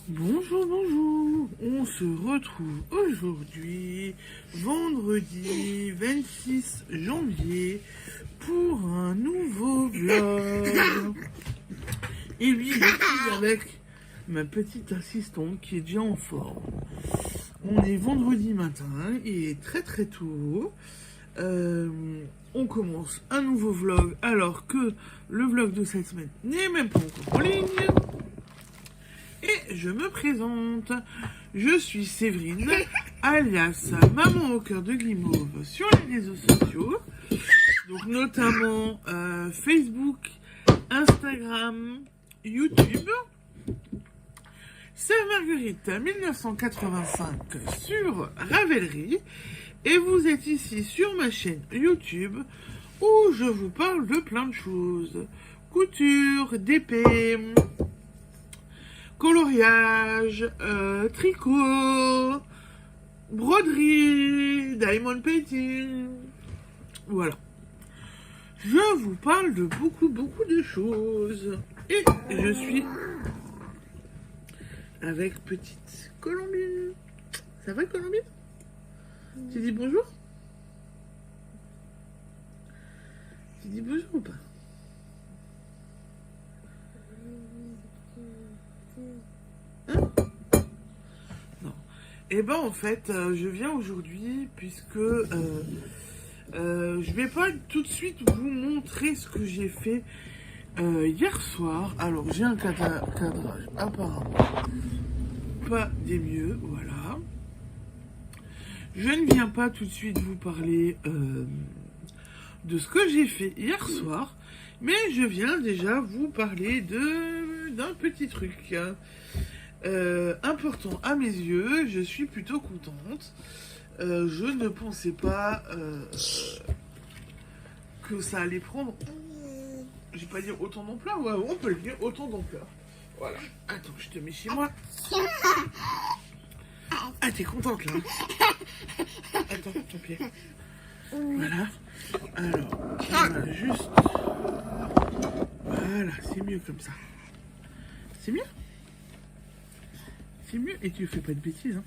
Bonjour, bonjour, on se retrouve aujourd'hui, vendredi 26 janvier, pour un nouveau vlog. Et oui, je suis avec ma petite assistante qui est déjà en forme. On est vendredi matin, il est très très tôt. On commence un nouveau vlog alors que le vlog de cette semaine n'est même pas encore en ligne. Et je me présente, je suis Séverine, alias Maman au cœur de Guimauve sur les réseaux sociaux, donc notamment Facebook, Instagram, YouTube. C'est Marguerite 1985 sur Ravelry et vous êtes ici sur ma chaîne YouTube où je vous parle de plein de choses, couture, d'épée, coloriage, tricot, broderie, diamond painting, voilà. Je vous parle de beaucoup de choses. Et je suis avec petite Colombine. Ça va Colombine? Tu dis bonjour? Tu dis bonjour ou pas? Hein? Non. Et ben en fait, je viens aujourd'hui puisque je vais pas tout de suite vous montrer ce que j'ai fait hier soir. Alors j'ai un cadrage apparemment pas des mieux, voilà. Je ne viens pas tout de suite vous parler de ce que j'ai fait hier soir, mais je viens déjà vous parler d'un petit truc important à mes yeux. Je suis plutôt contente. Je ne pensais pas que ça allait prendre, je vais pas dire autant d'ampleur, ouais, on peut le dire, autant d'ampleur. Voilà. Attends, je te mets chez moi. Ah, t'es contente là? Attends, ton pied. Voilà. Alors, on va juste... Voilà, c'est mieux comme ça. C'est mieux? C'est mieux et tu fais pas de bêtises. Hein.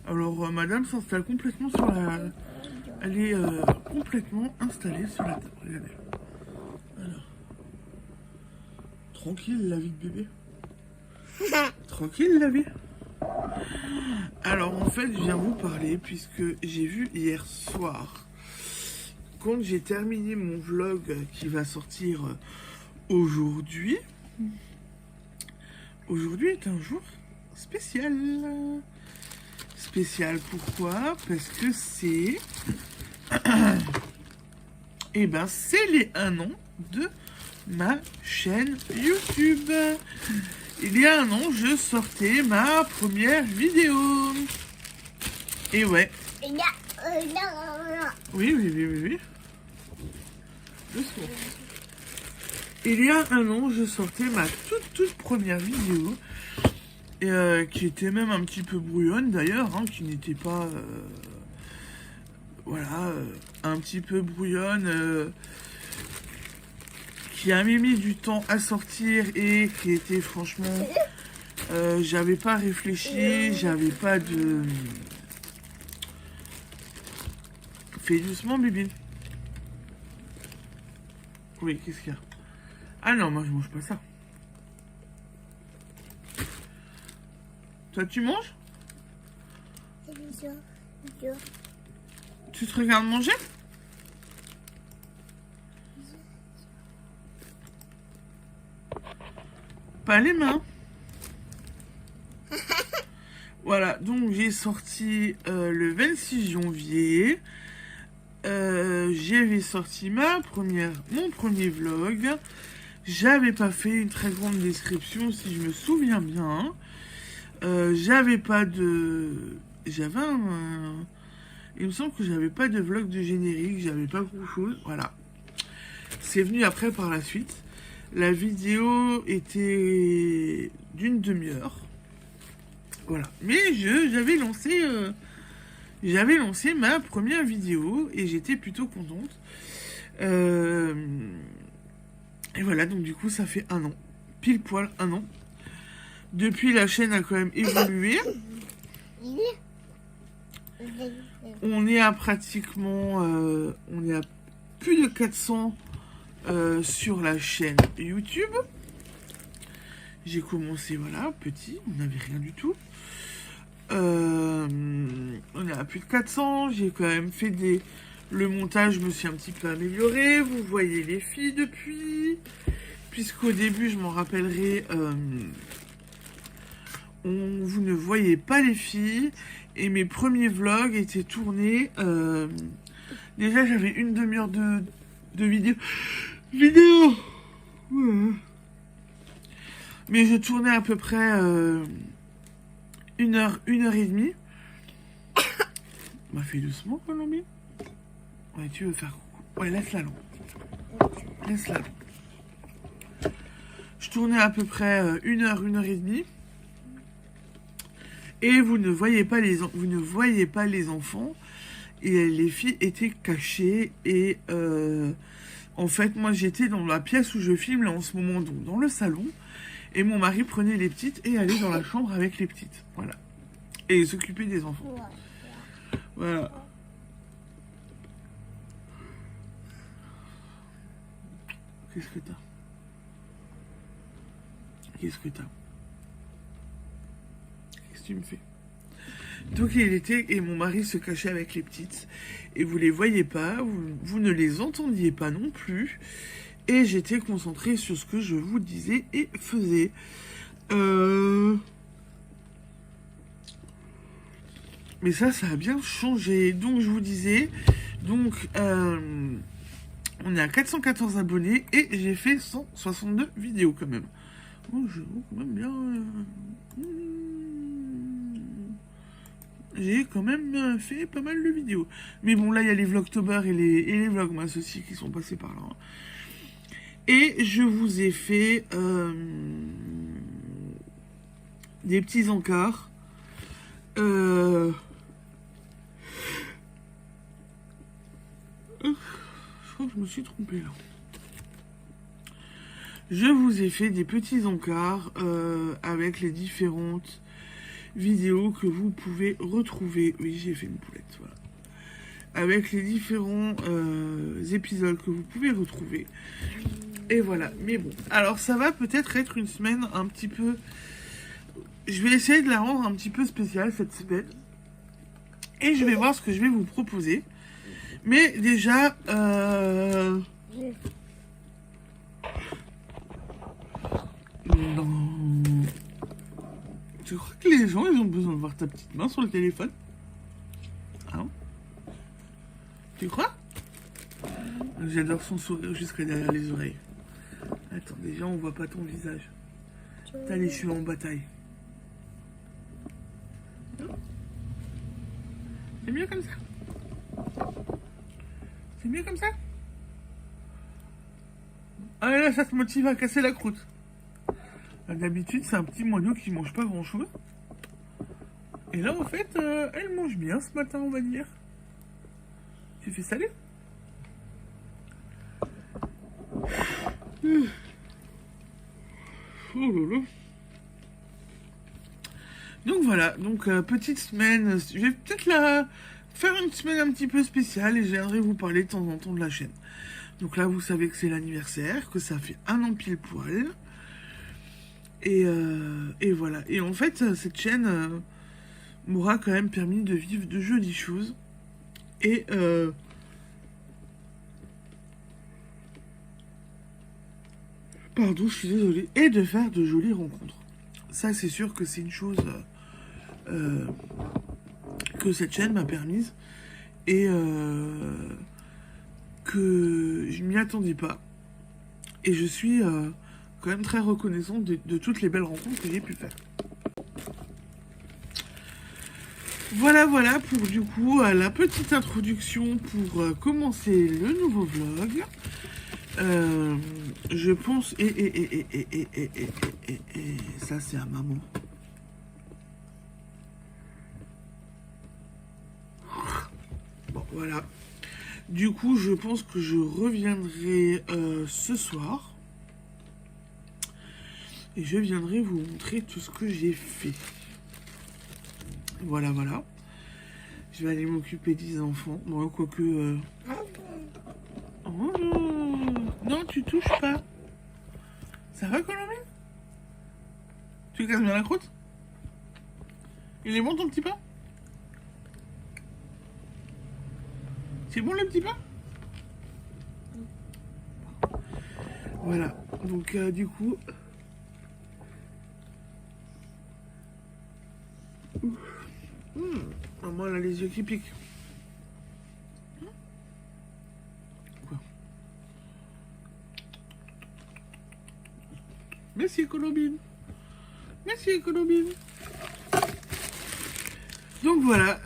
Alors, madame s'installe complètement sur la... Elle est complètement installée sur la table. Regardez. Alors. Tranquille la vie de bébé. Tranquille la vie. Alors en fait je viens vous parler puisque j'ai vu hier soir, quand j'ai terminé mon vlog qui va sortir aujourd'hui. Aujourd'hui est un jour spécial. Spécial pourquoi? Parce que c'est... Et ben c'est les 1 an de ma chaîne YouTube. Il y a 1 an, je sortais ma première vidéo. Et ouais. Oui. Doucement. Il y a 1 an, je sortais ma toute première vidéo. Et, qui était même un petit peu brouillonne d'ailleurs, hein, qui n'était pas... voilà, un petit peu brouillonne. Qui a mis du temps à sortir et qui était franchement... j'avais pas réfléchi, j'avais pas de... Fais doucement, bébé. Oui, qu'est-ce qu'il y a? Ah non, moi je mange pas ça. Toi, tu manges? Tu te regardes manger? Pas les mains. Voilà, donc j'ai sorti le 26 janvier. J'avais sorti mon premier vlog. J'avais pas fait une très grande description si je me souviens bien. J'avais pas de... Il me semble que j'avais pas de vlog de générique, j'avais pas grand chose, voilà. C'est venu après par la suite. La vidéo était d'une demi-heure. Voilà. Mais j'avais lancé ma première vidéo et j'étais plutôt contente. Et voilà, donc du coup, ça fait 1 an. Pile poil 1 an. Depuis, la chaîne a quand même évolué. On est à pratiquement... on est à plus de 400 sur la chaîne YouTube. J'ai commencé, voilà, petit, on n'avait rien du tout. On est à plus de 400, j'ai quand même fait le montage, je me suis un petit peu améliorée. Vous voyez les filles depuis, puisqu'au début, je m'en rappellerai, vous ne voyez pas les filles, et mes premiers vlogs étaient tournés, déjà j'avais une demi-heure de vidéo, ouais. Mais je tournais à peu près 1h et demie. Bah fais doucement, Colombie. Ouais, tu veux faire coucou. Ouais, laisse-la long. Laisse-la long. Je tournais à peu près 1h et demie. Et vous ne voyez pas les enfants. Et les filles étaient cachées. Et en fait, moi j'étais dans la pièce où je filme là en ce moment, donc dans le salon. Et mon mari prenait les petites et allait dans la chambre avec les petites. Voilà. Et s'occupait des enfants. Voilà. Qu'est-ce que t'as? Qu'est-ce que tu me fais? Donc il était, et mon mari se cachait avec les petites. Et vous les voyez pas, vous ne les entendiez pas non plus. Et j'étais concentrée sur ce que je vous disais et faisais. Mais ça a bien changé. Donc je vous disais, donc on est à 414 abonnés et j'ai fait 162 vidéos quand même. Oh, je vois quand même bien. J'ai quand même fait pas mal de vidéos. Mais bon, là il y a les Vlogtober et les Vlogmas aussi qui sont passés par là. Et je vous ai fait des petits encarts. Je crois que je me suis trompée là. Je vous ai fait des petits encarts avec les différentes vidéos que vous pouvez retrouver. Oui, j'ai fait une poulette, voilà. Avec les différents épisodes que vous pouvez retrouver. Et voilà, mais bon. Alors ça va peut-être être une semaine un petit peu... Je vais essayer de la rendre un petit peu spéciale cette semaine. Et je vais voir ce que je vais vous proposer. Mais déjà... Non. Tu crois que les gens, ils ont besoin de voir ta petite main sur le téléphone? Hein? Tu crois? J'adore son sourire jusqu'à derrière les oreilles. Attends, déjà, on voit pas ton visage. T'as les cheveux en bataille. C'est mieux comme ça? C'est mieux comme ça? Ah là, ça te motive à casser la croûte. D'habitude, c'est un petit moineau qui mange pas grand chose. Et là, en fait, elle mange bien ce matin, on va dire. Tu fais salut? Oh là là. Donc voilà, donc petite semaine. Je vais peut-être faire une semaine un petit peu spéciale et j'aimerais vous parler de temps en temps de la chaîne. Donc là, vous savez que c'est l'anniversaire, que ça fait 1 an pile poil. Et voilà. Et en fait, cette chaîne m'aura quand même permis de vivre de jolies choses. Et pardon, je suis désolée. Et de faire de jolies rencontres. Ça, c'est sûr que c'est une chose que cette chaîne m'a permise. Et que je m'y attendais pas. Et je suis quand même très reconnaissante de toutes les belles rencontres que j'ai pu faire. Voilà pour du coup la petite introduction pour commencer le nouveau vlog. Je pense... Et ça c'est à maman. Bon voilà. Du coup je pense que je reviendrai ce soir. Et je viendrai vous montrer tout ce que j'ai fait. Voilà, voilà. Je vais aller m'occuper des enfants. Bon, quoique... Oh, non, tu touches pas. Ça va, Colombine? Tu casses bien la croûte? Il est bon ton petit pain? C'est bon le petit pain? Voilà. Donc, du coup... Maman, elle a les yeux qui piquent. Quoi? Merci, Colombine. Merci, Colombine. Donc voilà,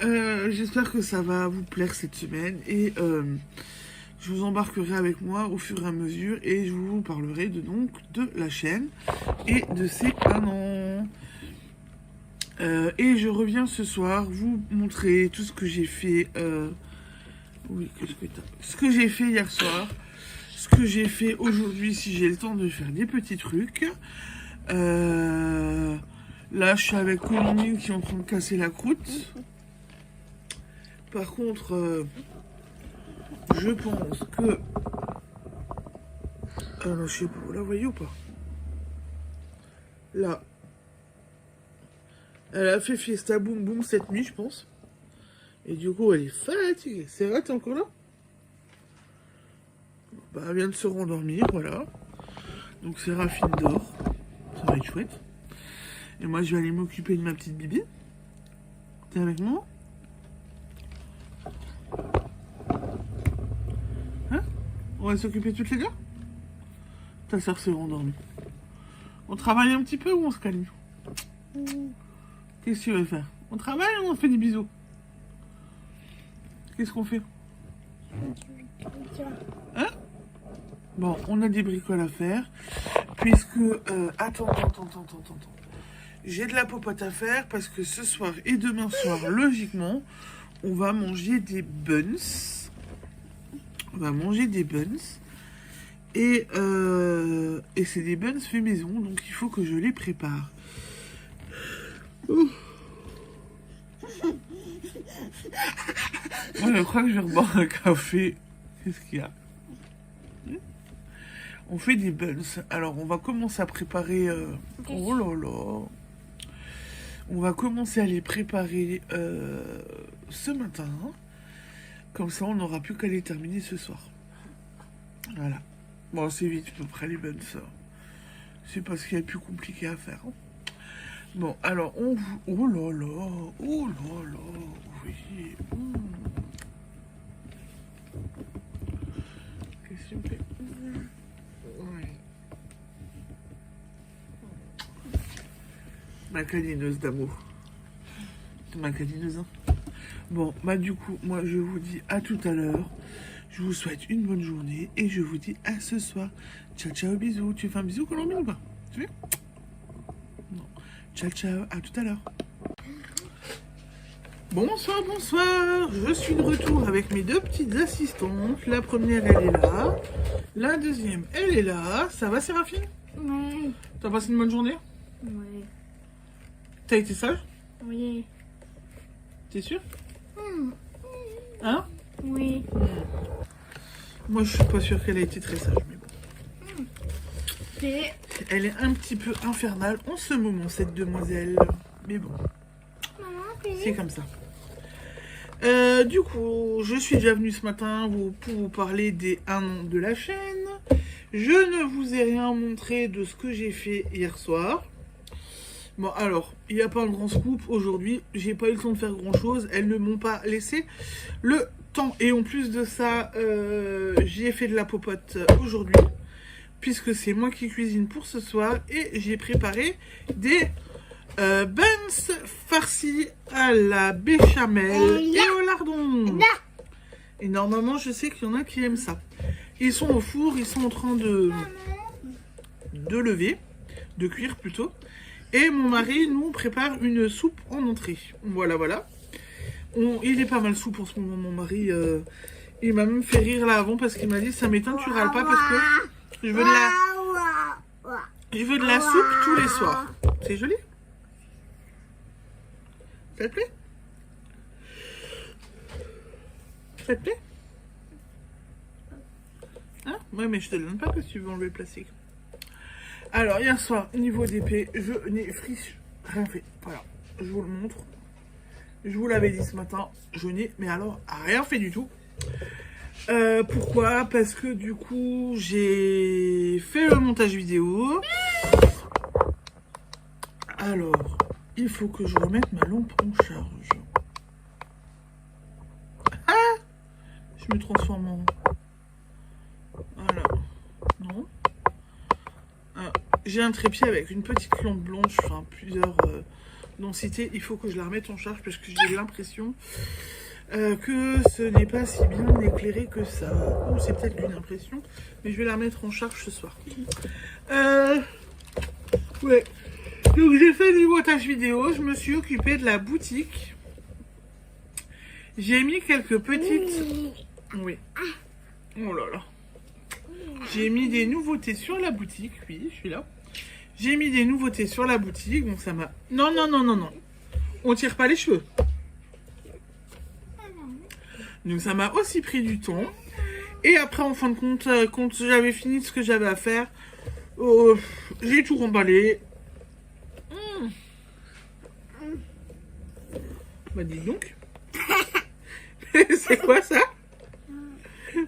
j'espère que ça va vous plaire cette semaine. Et je vous embarquerai avec moi au fur et à mesure. Et je vous parlerai donc de la chaîne et de ses 1 an. Et je reviens ce soir vous montrer tout ce que j'ai fait. Oui, qu'est-ce que t'as? Ce que j'ai fait hier soir. Ce que j'ai fait aujourd'hui, si j'ai le temps de faire des petits trucs. Là, je suis avec Colombine qui est en train de casser la croûte. Par contre, je pense que... Ah non, je sais pas, vous la voyez ou pas? Là. Elle a fait fiesta boum boum cette nuit, je pense. Et du coup, elle est fatiguée. C'est vrai, t'es encore là? Bah, elle vient de se rendormir, voilà. Donc, Séraphine dort. Ça va être chouette. Et moi, je vais aller m'occuper de ma petite Bibi. T'es avec moi? Hein? On va s'occuper toutes les deux? Ta soeur s'est rendormie. On travaille un petit peu ou on se calme? Qu'est-ce que tu veux faire? On travaille ou on fait des bisous? Qu'est-ce qu'on fait? Hein? Bon, on a des bricoles à faire. Puisque... Attends. J'ai de la popote à faire parce que ce soir et demain soir, logiquement, on va manger des buns. Et c'est des buns faits maison, donc il faut que je les prépare. Moi, je crois que je vais reboire un café. Qu'est-ce qu'il y a? On fait des buns. Alors, on va commencer à préparer... Oh là là. On va commencer à les préparer ce matin. Comme ça, on n'aura plus qu'à les terminer ce soir. Voilà. Bon, c'est vite, à peu près, les buns. C'est pas ce qu'il y a de plus compliqué à faire. Hein. Bon, alors, on... Oh là là. Oh là là. Oui. Qu'est-ce que tu me fais? Oui. Ma canineuse d'amour. C'est ma canineuse, hein. Bon, bah du coup, moi je vous dis à tout à l'heure. Je vous souhaite une bonne journée et je vous dis à ce soir. Ciao, ciao, bisous. Tu fais un bisou, Colombine, ou pas? Tu veux? Non. Ciao, ciao, à tout à l'heure. Bonsoir. Je suis de retour avec mes 2 petites assistantes. La première, elle est là. La deuxième, elle est là. Ça va, Séraphine? Oui. T'as passé une bonne journée? Oui. T'as été sage? Oui. T'es sûr? Hein? Oui. Moi, je suis pas sûre qu'elle ait été très sage, mais bon. C'est... Elle est un petit peu infernale en ce moment, cette demoiselle. Mais bon, c'est comme ça. Du coup, je suis déjà venue ce matin pour vous parler des 1 an de la chaîne. Je ne vous ai rien montré de ce que j'ai fait hier soir. Bon, alors, il n'y a pas un grand scoop aujourd'hui. J'ai pas eu le temps de faire grand chose. Elles ne m'ont pas laissé le temps. Et en plus de ça, j'ai fait de la popote aujourd'hui. Puisque c'est moi qui cuisine pour ce soir. Et j'ai préparé des buns farcis à la béchamel et au lardon. Et normalement, je sais qu'il y en a qui aiment ça. Ils sont au four, ils sont en train de lever, de cuire plutôt. Et mon mari, nous, on prépare une soupe en entrée. Voilà. Il est pas mal soupe en ce moment, mon mari. Il m'a même fait rire là avant parce qu'il m'a dit, ça m'étonne, tu râles pas parce que je veux de la... Je veux de la soupe tous les soirs. C'est joli? Ça te plaît? Ça te plaît? Hein? Ouais, mais je te donne pas parce que tu veux enlever le plastique. Alors, hier soir, niveau d'épée, je n'ai rien fait. Voilà, je vous le montre. Je vous l'avais dit ce matin, je n'ai, mais alors, rien fait du tout. Pourquoi? Parce que du coup, j'ai fait le montage vidéo. Alors, il faut que je remette ma lampe en charge. Ah! Je me transforme en... Voilà. Non. J'ai un trépied avec une petite lampe blanche, enfin plusieurs densités. Il faut que je la remette en charge parce que j'ai l'impression que ce n'est pas si bien éclairé que ça. Ou c'est peut-être qu'une impression, mais je vais la remettre en charge ce soir. Ouais. Donc j'ai fait du montage vidéo, je me suis occupée de la boutique. J'ai mis quelques petites... Oui. Oh là là. J'ai mis des nouveautés sur la boutique, oui, je suis là. J'ai mis des nouveautés sur la boutique, donc ça m'a... Non, non, non, non, non. On tire pas les cheveux. Donc ça m'a aussi pris du temps. Et après, en fin de compte, quand j'avais fini ce que j'avais à faire, j'ai tout remballé. Bah dis donc. C'est quoi ça?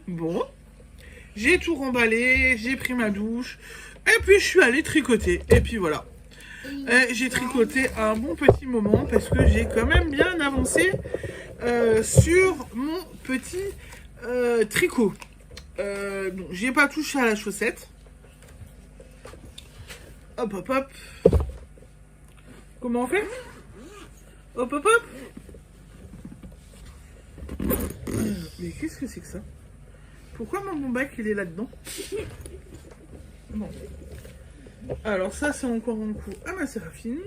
Bon. J'ai tout remballé, j'ai pris ma douche. Et puis je suis allée tricoter. Et puis voilà. J'ai tricoté un bon petit moment parce que j'ai quand même bien avancé sur mon petit tricot. Donc j'ai pas touché à la chaussette. Hop hop hop. Comment on fait? Hop hop hop. Mais qu'est-ce que c'est que ça? Pourquoi mon bec il est là-dedans? Bon. Alors ça c'est encore un coup à ma Séraphine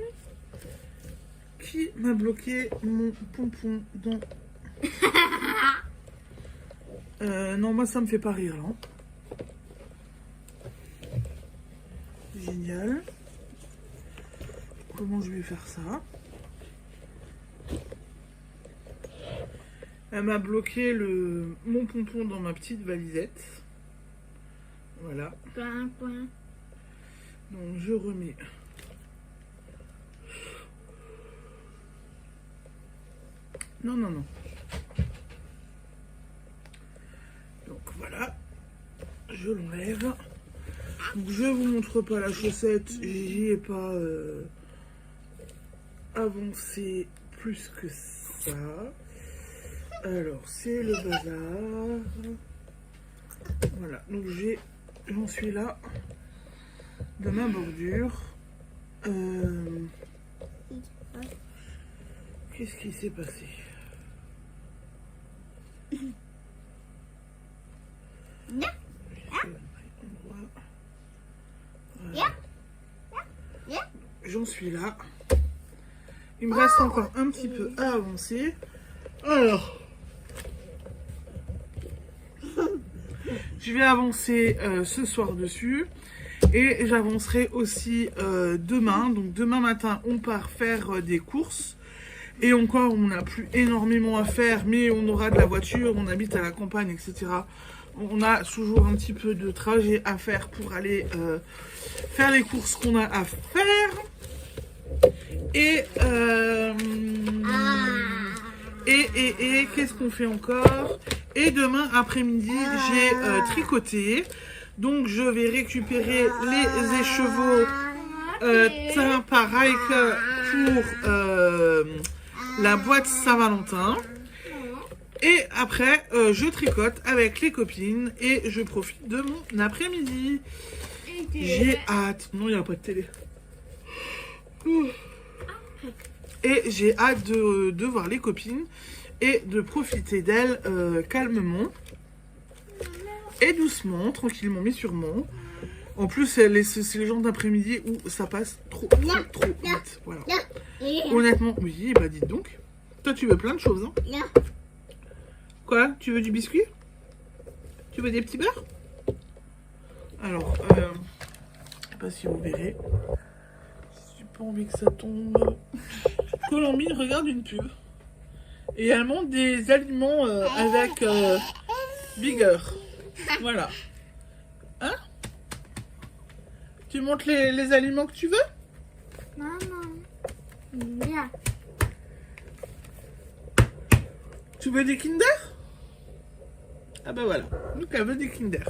qui m'a bloqué mon pompon dans... non moi ça me fait pas rire là. Génial. Comment je vais faire ça? Elle m'a bloqué mon pompon dans ma petite valisette. Voilà. Donc je remets. Non, non, non. Donc voilà. Je l'enlève. Donc je vous montre pas la chaussette. J'y ai pas avancé plus que ça. Alors, c'est le bazar. Voilà, donc j'en suis là de ma bordure. Qu'est-ce qui s'est passé? J'en suis là. Il me reste encore un petit peu à avancer. Alors, je vais avancer ce soir dessus et j'avancerai aussi demain. Donc demain matin, on part faire des courses. Et encore, on n'a plus énormément à faire, mais on aura de la voiture, on habite à la campagne, etc. On a toujours un petit peu de trajet à faire pour aller faire les courses qu'on a à faire. Et qu'est-ce qu'on fait encore? Et demain après-midi, j'ai tricoté. Donc, je vais récupérer les écheveaux pareil que pour la boîte Saint-Valentin. Et après, je tricote avec les copines et je profite de mon après-midi. J'ai hâte. Non, il n'y a pas de télé. Et j'ai hâte de voir les copines et de profiter d'elles calmement et doucement, tranquillement mais sûrement. En plus, c'est le genre d'après-midi où ça passe trop vite. Voilà. Honnêtement, oui, bah dites donc. Toi, tu veux plein de choses, hein? Quoi? Tu veux du biscuit? Tu veux des petits beurres? Alors, pas si vous verrez. J'ai pas envie que ça tombe. Colombine regarde une pub. Et elle montre des aliments avec vigueur. Voilà. Hein? Tu montres les aliments que tu veux? Maman. Bien. Tu veux des Kinder? Ah bah voilà. Donc elle veut des Kinder.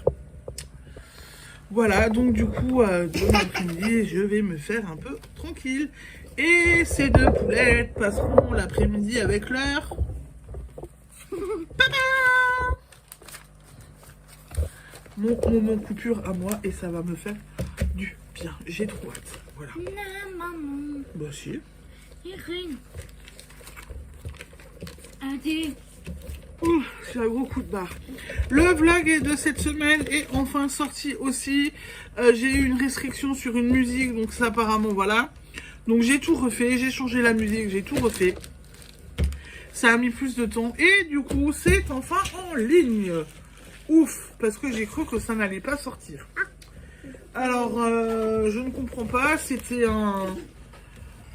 Voilà, donc du coup, demain après-midi, je vais me faire un peu tranquille. Et ces deux poulettes passeront l'après-midi avec leur papa. Mon moment coupure à moi et ça va me faire du bien. J'ai trop hâte. Voilà. Non, maman. Bah si. Irène. Allez. Ouh, c'est un gros coup de barre. Le vlog de cette semaine est enfin sorti aussi. J'ai eu une restriction sur une musique, donc ça apparemment voilà. Donc j'ai tout refait, j'ai changé la musique, j'ai tout refait. Ça a mis plus de temps et du coup c'est enfin en ligne. Ouf, parce que j'ai cru que ça n'allait pas sortir. Alors je ne comprends pas, c'était un...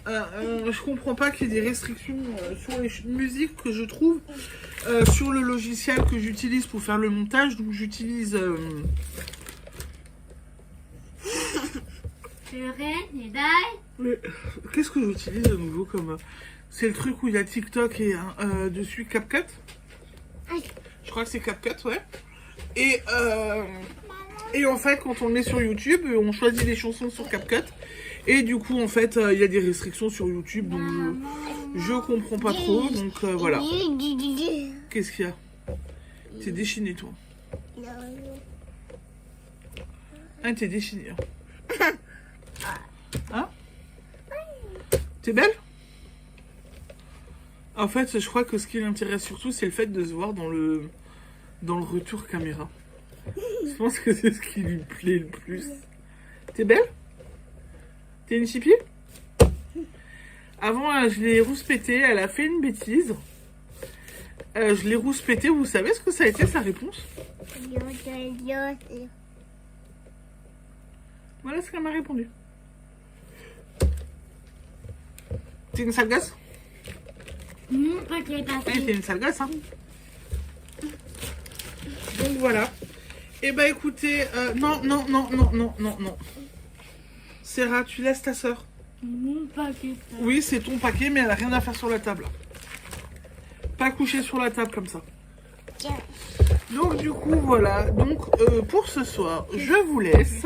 je comprends pas qu'il y ait des restrictions sur les musiques que je trouve sur le logiciel que j'utilise pour faire le montage. Donc j'utilise mais qu'est-ce que j'utilise de nouveau comme c'est le truc où il y a TikTok et dessus CapCut. Je crois que c'est CapCut, ouais. Et en fait quand on le met sur YouTube, on choisit les chansons sur CapCut. Et du coup, en fait, il y a des restrictions sur YouTube, donc je comprends pas trop, donc voilà. Qu'est-ce qu'il y a? T'es déchiné, toi. Hein, t'es déchiné. Hein? T'es belle? En fait, je crois que ce qui l'intéresse surtout, c'est le fait de se voir dans le retour caméra. Je pense que c'est ce qui lui plaît le plus. T'es belle? T'es une chipie? Avant, je l'ai rouspétée. Elle a fait une bêtise. Je l'ai rouspétée. Vous savez ce que ça a été sa réponse? Voilà ce qu'elle m'a répondu. T'es une sale gosse? Non, pas que les Ouais, t'es une sale gosse, hein. Donc voilà. Et bah écoutez, non. Sarah, tu laisses ta soeur. Mon paquet. Oui, c'est ton paquet, mais elle a rien à faire sur la table. Pas coucher sur la table comme ça. Donc du coup, voilà. Donc pour ce soir, je vous laisse.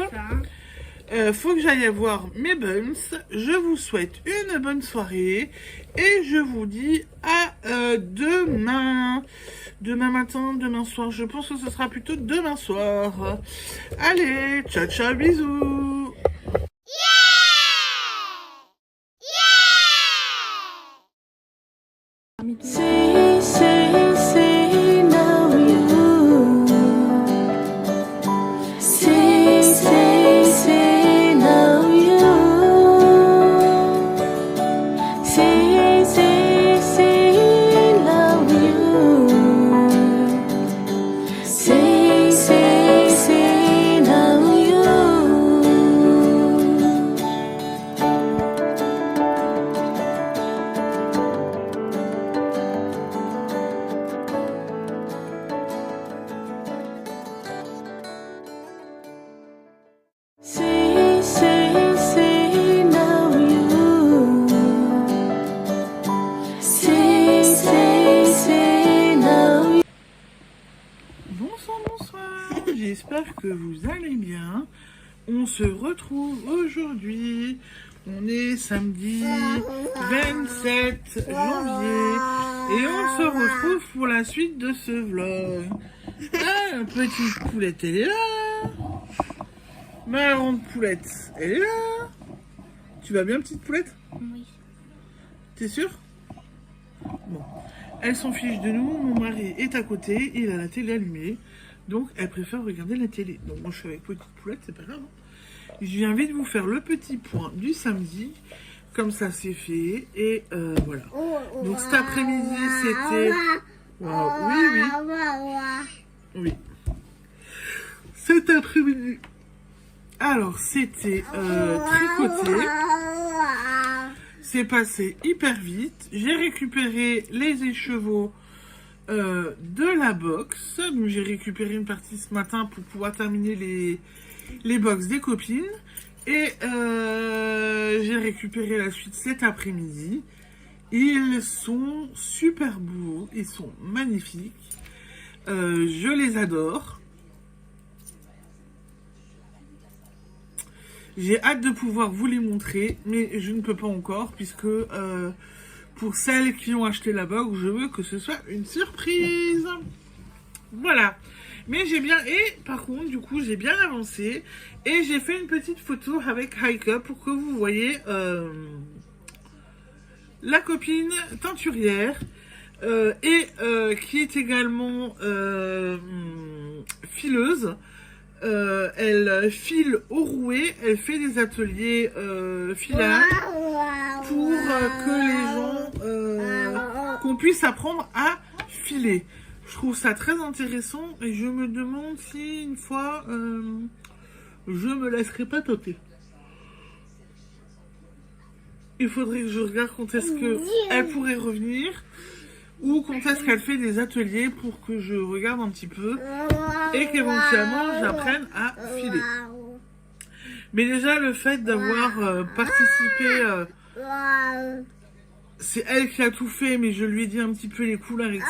Faut que j'aille voir mes buns. Je vous souhaite une bonne soirée. Et je vous dis à demain. Demain matin, demain soir. Je pense que ce sera plutôt demain soir. Allez, ciao, ciao, bisous. Say now you. Say now you. Say love you. Say now you. Say now you. Say now you. Bonsoir. J'espère que vous allez bien. On se retrouve aujourd'hui. On est samedi 27 janvier. Et on se retrouve pour la suite de ce vlog. Ah, petite poulette, elle est là. Ma grande poulette, elle est là. Tu vas bien, petite poulette? Oui. T'es sûre? Bon. Elle s'en fiche de nous. Mon mari est à côté. Il a la télé allumée. Donc, elle préfère regarder la télé. Donc, moi, je suis avec petite poulette. C'est pas grave. Hein. Je viens vite vous faire le petit point du samedi. Comme ça, c'est fait. Et voilà. Donc, cet après-midi, c'était... Wow. Oui. Cet après-midi... Alors, c'était tricoté. C'est passé hyper vite. J'ai récupéré les écheveaux de la box. Donc, j'ai récupéré une partie ce matin pour pouvoir terminer les box des copines. Et j'ai récupéré la suite cet après-midi. Ils sont super beaux. Ils sont magnifiques. Je les adore. J'ai hâte de pouvoir vous les montrer, mais je ne peux pas encore, puisque pour celles qui ont acheté la box, je veux que ce soit une surprise. Voilà. Mais j'ai bien... Et par contre, du coup, j'ai bien avancé. Et j'ai fait une petite photo avec Heike pour que vous voyez la copine teinturière. Qui est également fileuse. Elle file au rouet, elle fait des ateliers filage pour que les gens qu'on puisse apprendre à filer. Je trouve ça très intéressant et je me demande si une fois je me laisserai pas tenter. Il faudrait que je regarde quand est-ce qu'elle pourrait revenir. Ou quand est-ce qu'elle fait des ateliers pour que je regarde un petit peu et qu'éventuellement j'apprenne à filer. Mais déjà le fait d'avoir participé, c'est elle qui a tout fait, mais je lui ai dit un petit peu les couleurs, etc.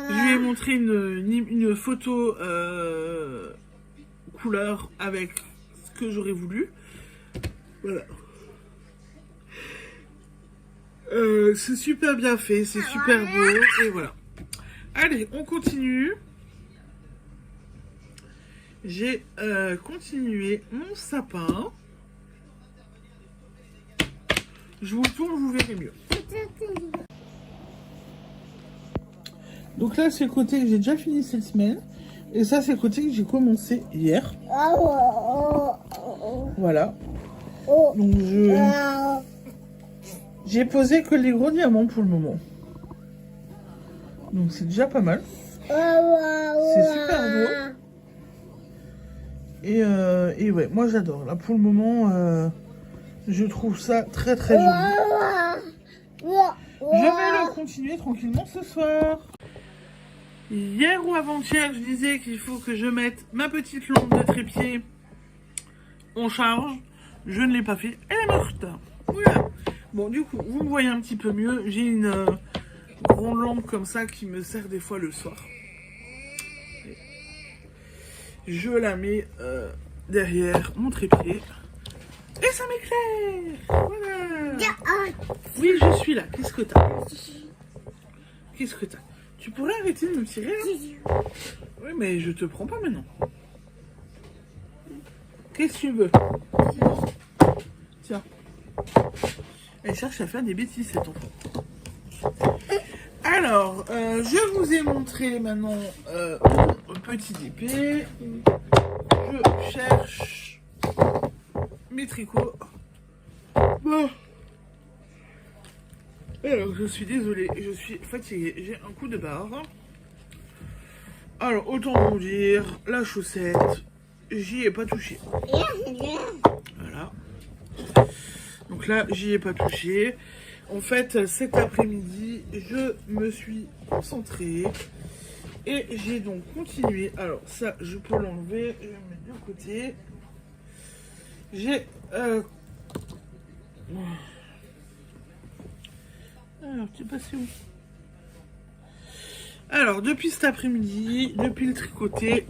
Je lui ai montré une photo couleur avec ce que j'aurais voulu. Voilà. C'est super bien fait, c'est super beau, et voilà. Allez, on continue. J'ai continué mon sapin. Je vous le tourne, vous verrez mieux. Donc là, c'est le côté que j'ai déjà fini cette semaine. Et ça, c'est le côté que j'ai commencé hier. Voilà. Donc j'ai posé que les gros diamants pour le moment. Donc c'est déjà pas mal. C'est super beau. Et ouais, moi j'adore. Là pour le moment, je trouve ça très très joli. Je vais le continuer tranquillement ce soir. Hier ou avant-hier, je disais qu'il faut que je mette ma petite lampe de trépied en charge. Je ne l'ai pas fait. Elle est morte. Voilà. Bon, du coup, vous me voyez un petit peu mieux. J'ai une grande lampe comme ça qui me sert des fois le soir. Je la mets derrière mon trépied. Et ça m'éclaire. Voilà. Oui, je suis là. Qu'est-ce que t'as? Qu'est-ce que t'as? Tu pourrais arrêter de me tirer là? Oui, mais je te prends pas maintenant. Qu'est-ce que tu veux? Tiens. Elle cherche à faire des bêtises, cet enfant. Alors, je vous ai montré maintenant mon petit épée. Je cherche mes tricots. Bon. Alors, je suis désolée, je suis fatiguée. J'ai un coup de barre. Alors, autant vous dire, la chaussette, j'y ai pas touché. Voilà. Donc là, j'y ai pas touché. En fait, cet après-midi, je me suis concentrée. Et j'ai donc continué. Alors ça, je peux l'enlever. Je vais le mettre de côté. J'ai... Alors, tu es passé où? Alors, depuis cet après-midi, depuis le tricoté,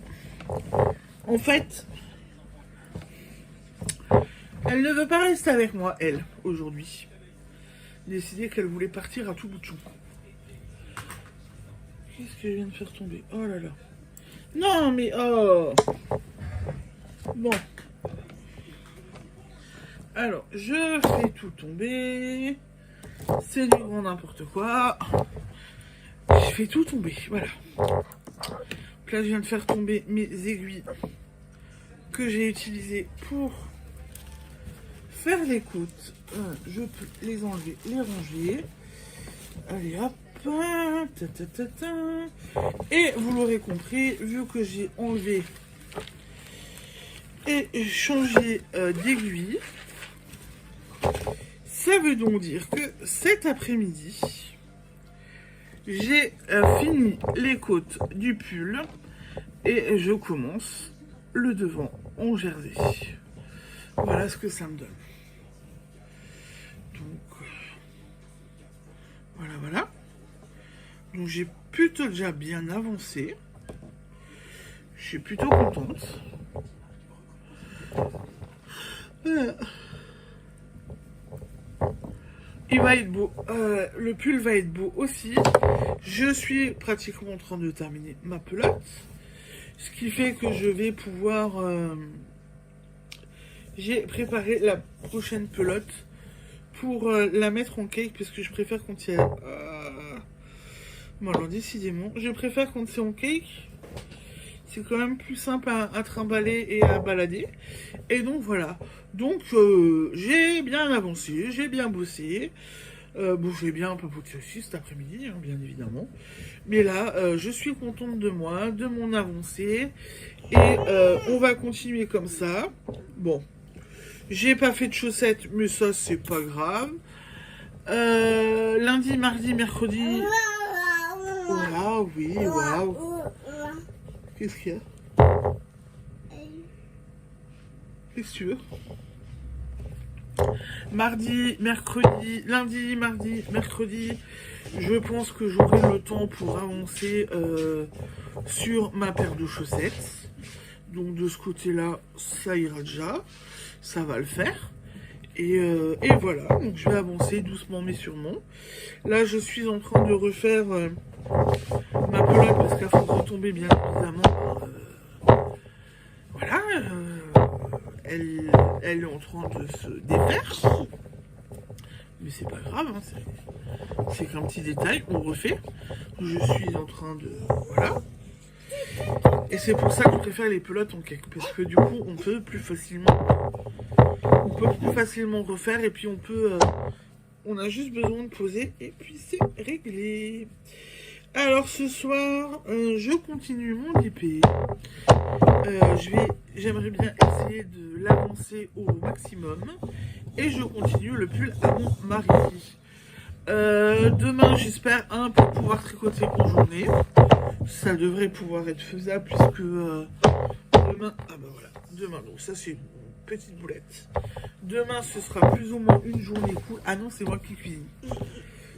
en fait... Elle ne veut pas rester avec moi, elle, aujourd'hui. Décidé qu'elle voulait partir à tout bout de champ. Qu'est-ce que je viens de faire tomber? Oh là là. Non, mais oh. Bon. Alors, je fais tout tomber. C'est du grand n'importe quoi. Je fais tout tomber, voilà. Donc là, je viens de faire tomber mes aiguilles que j'ai utilisées pour faire les côtes. Je peux les enlever, les ranger. Allez hop. Ta, ta, ta, ta. Et vous l'aurez compris, vu que j'ai enlevé et changer d'aiguille. Ça veut donc dire que cet après-midi, j'ai fini les côtes du pull et je commence le devant en jersey. Voilà ce que ça me donne. Donc, voilà. Donc j'ai plutôt déjà bien avancé. Je suis plutôt contente. Voilà. Il va être beau. Le pull va être beau aussi. Je suis pratiquement en train de terminer ma pelote. Ce qui fait que je vais pouvoir... j'ai préparé la prochaine pelote pour la mettre en cake. Parce que je préfère quand il y a... Bon alors décidément, je préfère quand c'est en cake. C'est quand même plus simple à trimballer et à balader. Et donc voilà. Donc j'ai bien avancé, j'ai bien bossé. Bon, j'ai bien papoté aussi cet après-midi, hein, bien évidemment. Mais là, je suis contente de moi, de mon avancée. Et on va continuer comme ça. Bon, j'ai pas fait de chaussettes, mais ça, c'est pas grave. Lundi, mardi, mercredi... Waouh, oui, waouh. Qu'est-ce qu'il y a? Qu'est-ce que tu veux? Mardi, mercredi, lundi, mardi, mercredi, je pense que j'aurai le temps pour avancer sur ma paire de chaussettes. Donc de ce côté-là, ça ira déjà. Ça va le faire. Et voilà, donc je vais avancer doucement mais sûrement. Là, je suis en train de refaire ma pelote parce qu'elle faut retomber bien évidemment. Voilà, elle est en train de se défaire. Mais c'est pas grave, hein, c'est qu'un petit détail, on refait. Je suis en train de... Voilà. Et c'est pour ça que je préfère les pelotes en cake. Parce que du coup, on peut plus facilement refaire. Et puis on peut... on a juste besoin de poser. Et puis c'est réglé. Alors ce soir, je continue mon DP. J'aimerais bien essayer de l'avancer au maximum. Et je continue le pull à mon mari. Demain, j'espère pour pouvoir tricoter en journée. Ça devrait pouvoir être faisable puisque demain... Ah bah voilà, demain, donc ça c'est une petite boulette. Demain, ce sera plus ou moins une journée cool. Ah non, c'est moi qui cuisine.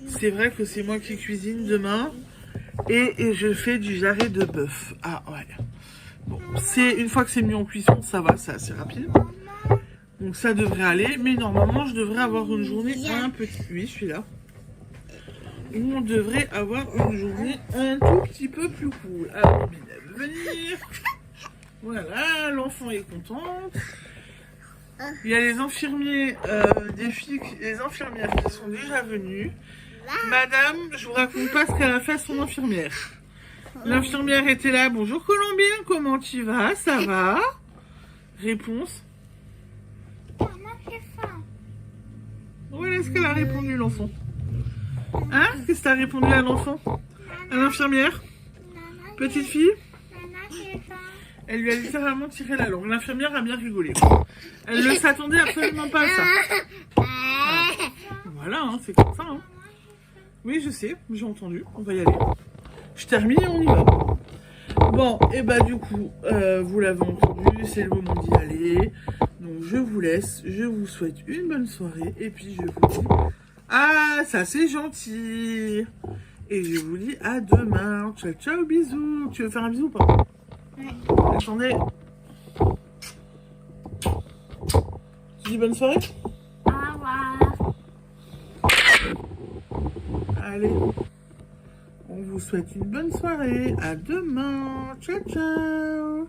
C'est vrai que c'est moi qui cuisine demain. Et je fais du jarret de bœuf. Ah ouais. Bon, une fois que c'est mis en cuisson, ça va, c'est assez rapide. Donc ça devrait aller. Mais normalement, je devrais avoir une journée un petit... Oui, je suis là. On devrait avoir une journée un tout petit peu plus cool. Alors, Binette, venir. Voilà, l'enfant est contente. Il y a les infirmiers, les infirmières qui sont déjà venues. Madame, je vous raconte pas ce qu'elle a fait à son infirmière. L'infirmière était là. Bonjour Colombien, comment tu vas? Ça va? Réponse. Voilà ce qu'elle a répondu, l'enfant. Hein? Qu'est-ce que t'as répondu à l'enfant? À l'infirmière? Petite fille? Elle lui a littéralement tiré la langue. L'infirmière a bien rigolé. Elle ne s'attendait absolument pas à ça. Voilà, hein, c'est comme ça. Hein. Oui, je sais, j'ai entendu. On va y aller. Je termine et on y va. Bon, et bah du coup, vous l'avez entendu, c'est le moment d'y aller. Donc je vous laisse, je vous souhaite une bonne soirée. Et puis je vous dis... Ah, ça c'est gentil. Et je vous dis à demain. Ciao, ciao, bisous. Tu veux faire un bisou ou pas? Ouais. Attendez. Tu dis bonne soirée? Au revoir. Allez. On vous souhaite une bonne soirée. À demain. Ciao, ciao.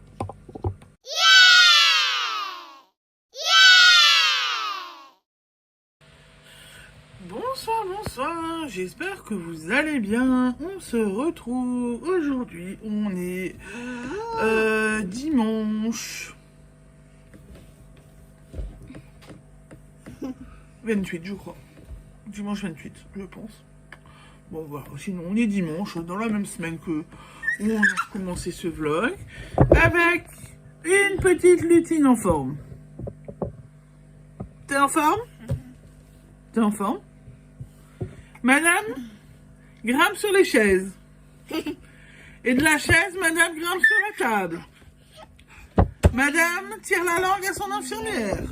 Bonsoir, bonsoir, j'espère que vous allez bien. On se retrouve aujourd'hui, on est dimanche 28 je crois. Dimanche 28 je pense. Bon voilà, sinon on est dimanche dans la même semaine que où on a commencé ce vlog avec Et une petite lutine en forme. T'es en forme? T'es en forme? Madame, grimpe sur les chaises. Et de la chaise, madame grimpe sur la table. Madame tire la langue à son infirmière.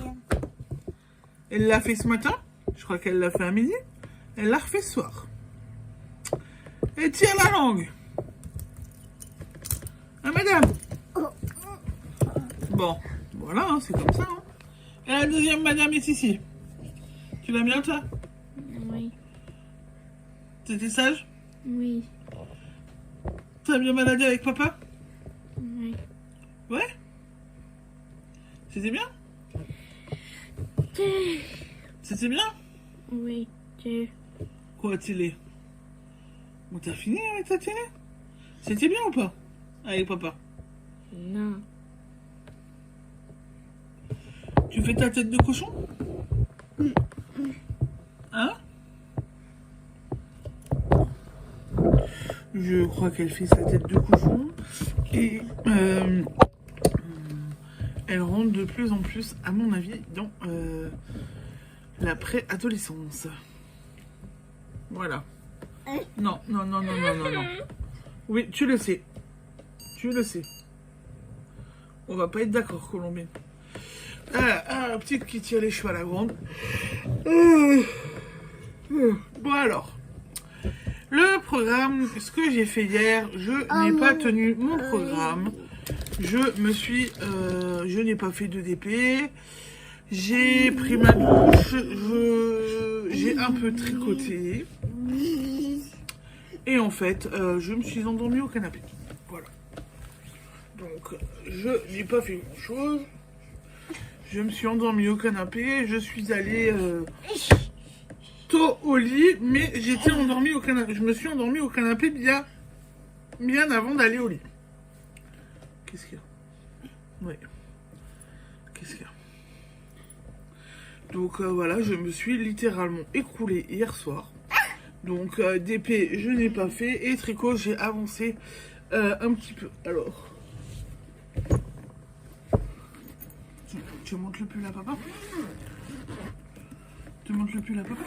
Elle l'a fait ce matin. Je crois qu'elle l'a fait à midi. Elle l'a refait ce soir. Et tire la langue. Ah, madame. Bon, voilà, hein, c'est comme ça. Hein. Et la deuxième madame est ici. Tu vas bien, toi? Oui. T'étais sage? Oui. T'as bien baladé avec papa? Oui. Ouais? C'était bien? C'était bien? Oui. Quoi, télé? Bon, t'as fini avec ta télé? C'était bien ou pas? Avec papa? Non. Tu fais ta tête de cochon? Hein? Je crois qu'elle fait sa tête de cochon. Et elle rentre de plus en plus, à mon avis, dans la préadolescence. Voilà. Non, non, non, non, non, non, non. Oui, tu le sais. Tu le sais. On va pas être d'accord, Colombine. La petite qui tire les cheveux à la grande. Bon alors. Le programme, ce que j'ai fait hier, je n'ai pas tenu mon programme. Je n'ai pas fait de DP. J'ai pris ma douche. J'ai un peu tricoté. Et en fait, je me suis endormie au canapé. Voilà. Donc, je n'ai pas fait grand chose. Je me suis endormie au canapé. Je suis allée tôt au lit, mais j'étais endormie au canapé. Je me suis endormie au canapé bien avant d'aller au lit. Qu'est-ce qu'il y a? Oui. Qu'est-ce qu'il y a? Donc voilà, je me suis littéralement écroulée hier soir. Donc DP, je n'ai pas fait. Et tricot, j'ai avancé un petit peu. Alors. Tu montes le pull à papa? Tu montes le pull à papa?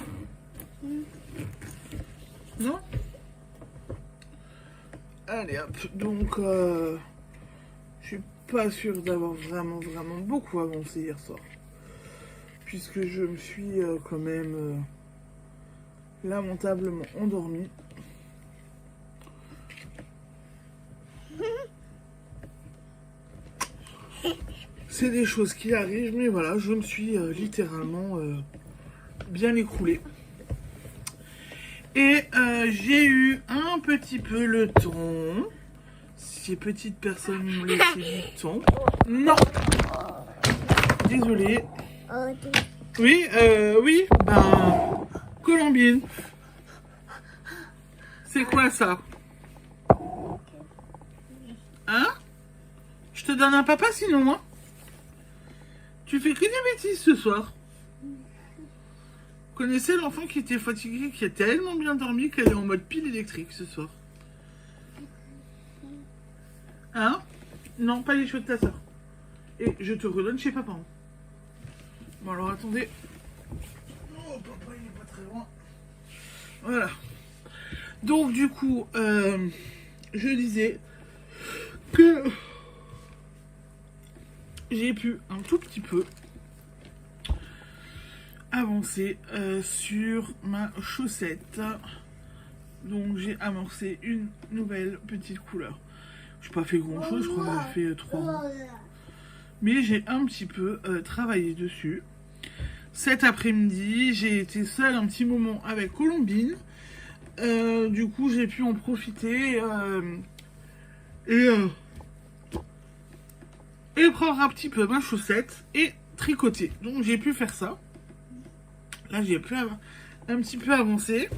Non? Allez hop. Donc je suis pas sûre d'avoir vraiment beaucoup avancé hier soir. Puisque je me suis quand même lamentablement endormie. C'est des choses qui arrivent, mais voilà, je me suis littéralement bien écroulée. Et j'ai eu un petit peu le temps. Ces petites personnes m'ont laissé du temps. Non! Désolée. Oui, oui, ben... Colombine. C'est quoi ça? Hein? Je te donne un papa sinon, moi? Tu fais que des bêtises ce soir. Vous connaissez l'enfant qui était fatigué, qui a tellement bien dormi qu'elle est en mode pile électrique ce soir? Hein? Non, pas les cheveux de ta soeur. Et je te redonne chez papa. Bon alors attendez. Oh, papa il est pas très loin. Voilà. Donc du coup, je disais que j'ai pu un tout petit peu avancer sur ma chaussette. Donc j'ai amorcé une nouvelle petite couleur. Je n'ai pas fait grand chose, je crois que j'ai fait 3 mois. Mais j'ai un petit peu travaillé dessus. Cet après-midi, j'ai été seule un petit moment avec Colombine. Du coup, j'ai pu en profiter et prendre un petit peu ma chaussette et tricoter. Donc j'ai pu faire ça. Là, j'ai pu un petit peu avancer.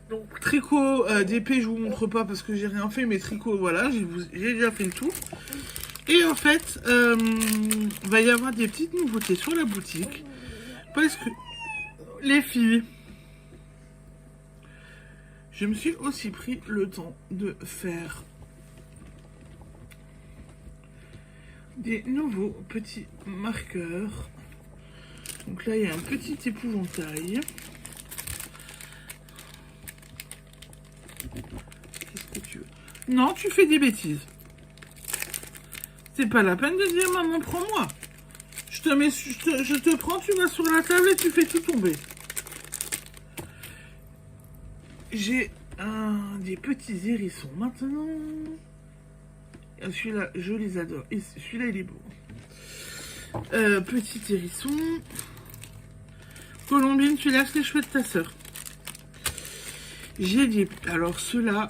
Donc tricot d'épée, je vous montre pas parce que j'ai rien fait, mais tricot, voilà, j'ai déjà fait le tour. Et en fait, il va y avoir des petites nouveautés sur la boutique. Parce que les filles, je me suis aussi pris le temps de faire des nouveaux petits marqueurs. Donc là, il y a un petit épouvantail. Qu'est-ce que tu veux? Non, tu fais des bêtises. C'est pas la peine de dire maman, prends-moi. Je te prends, tu vas sur la table et tu fais tout tomber. J'ai des petits hérissons maintenant. Celui-là, je les adore. Et celui-là, il est beau. Petit hérisson. Colombine, tu lâches les cheveux de ta sœur. J'ai des... Alors, ceux-là...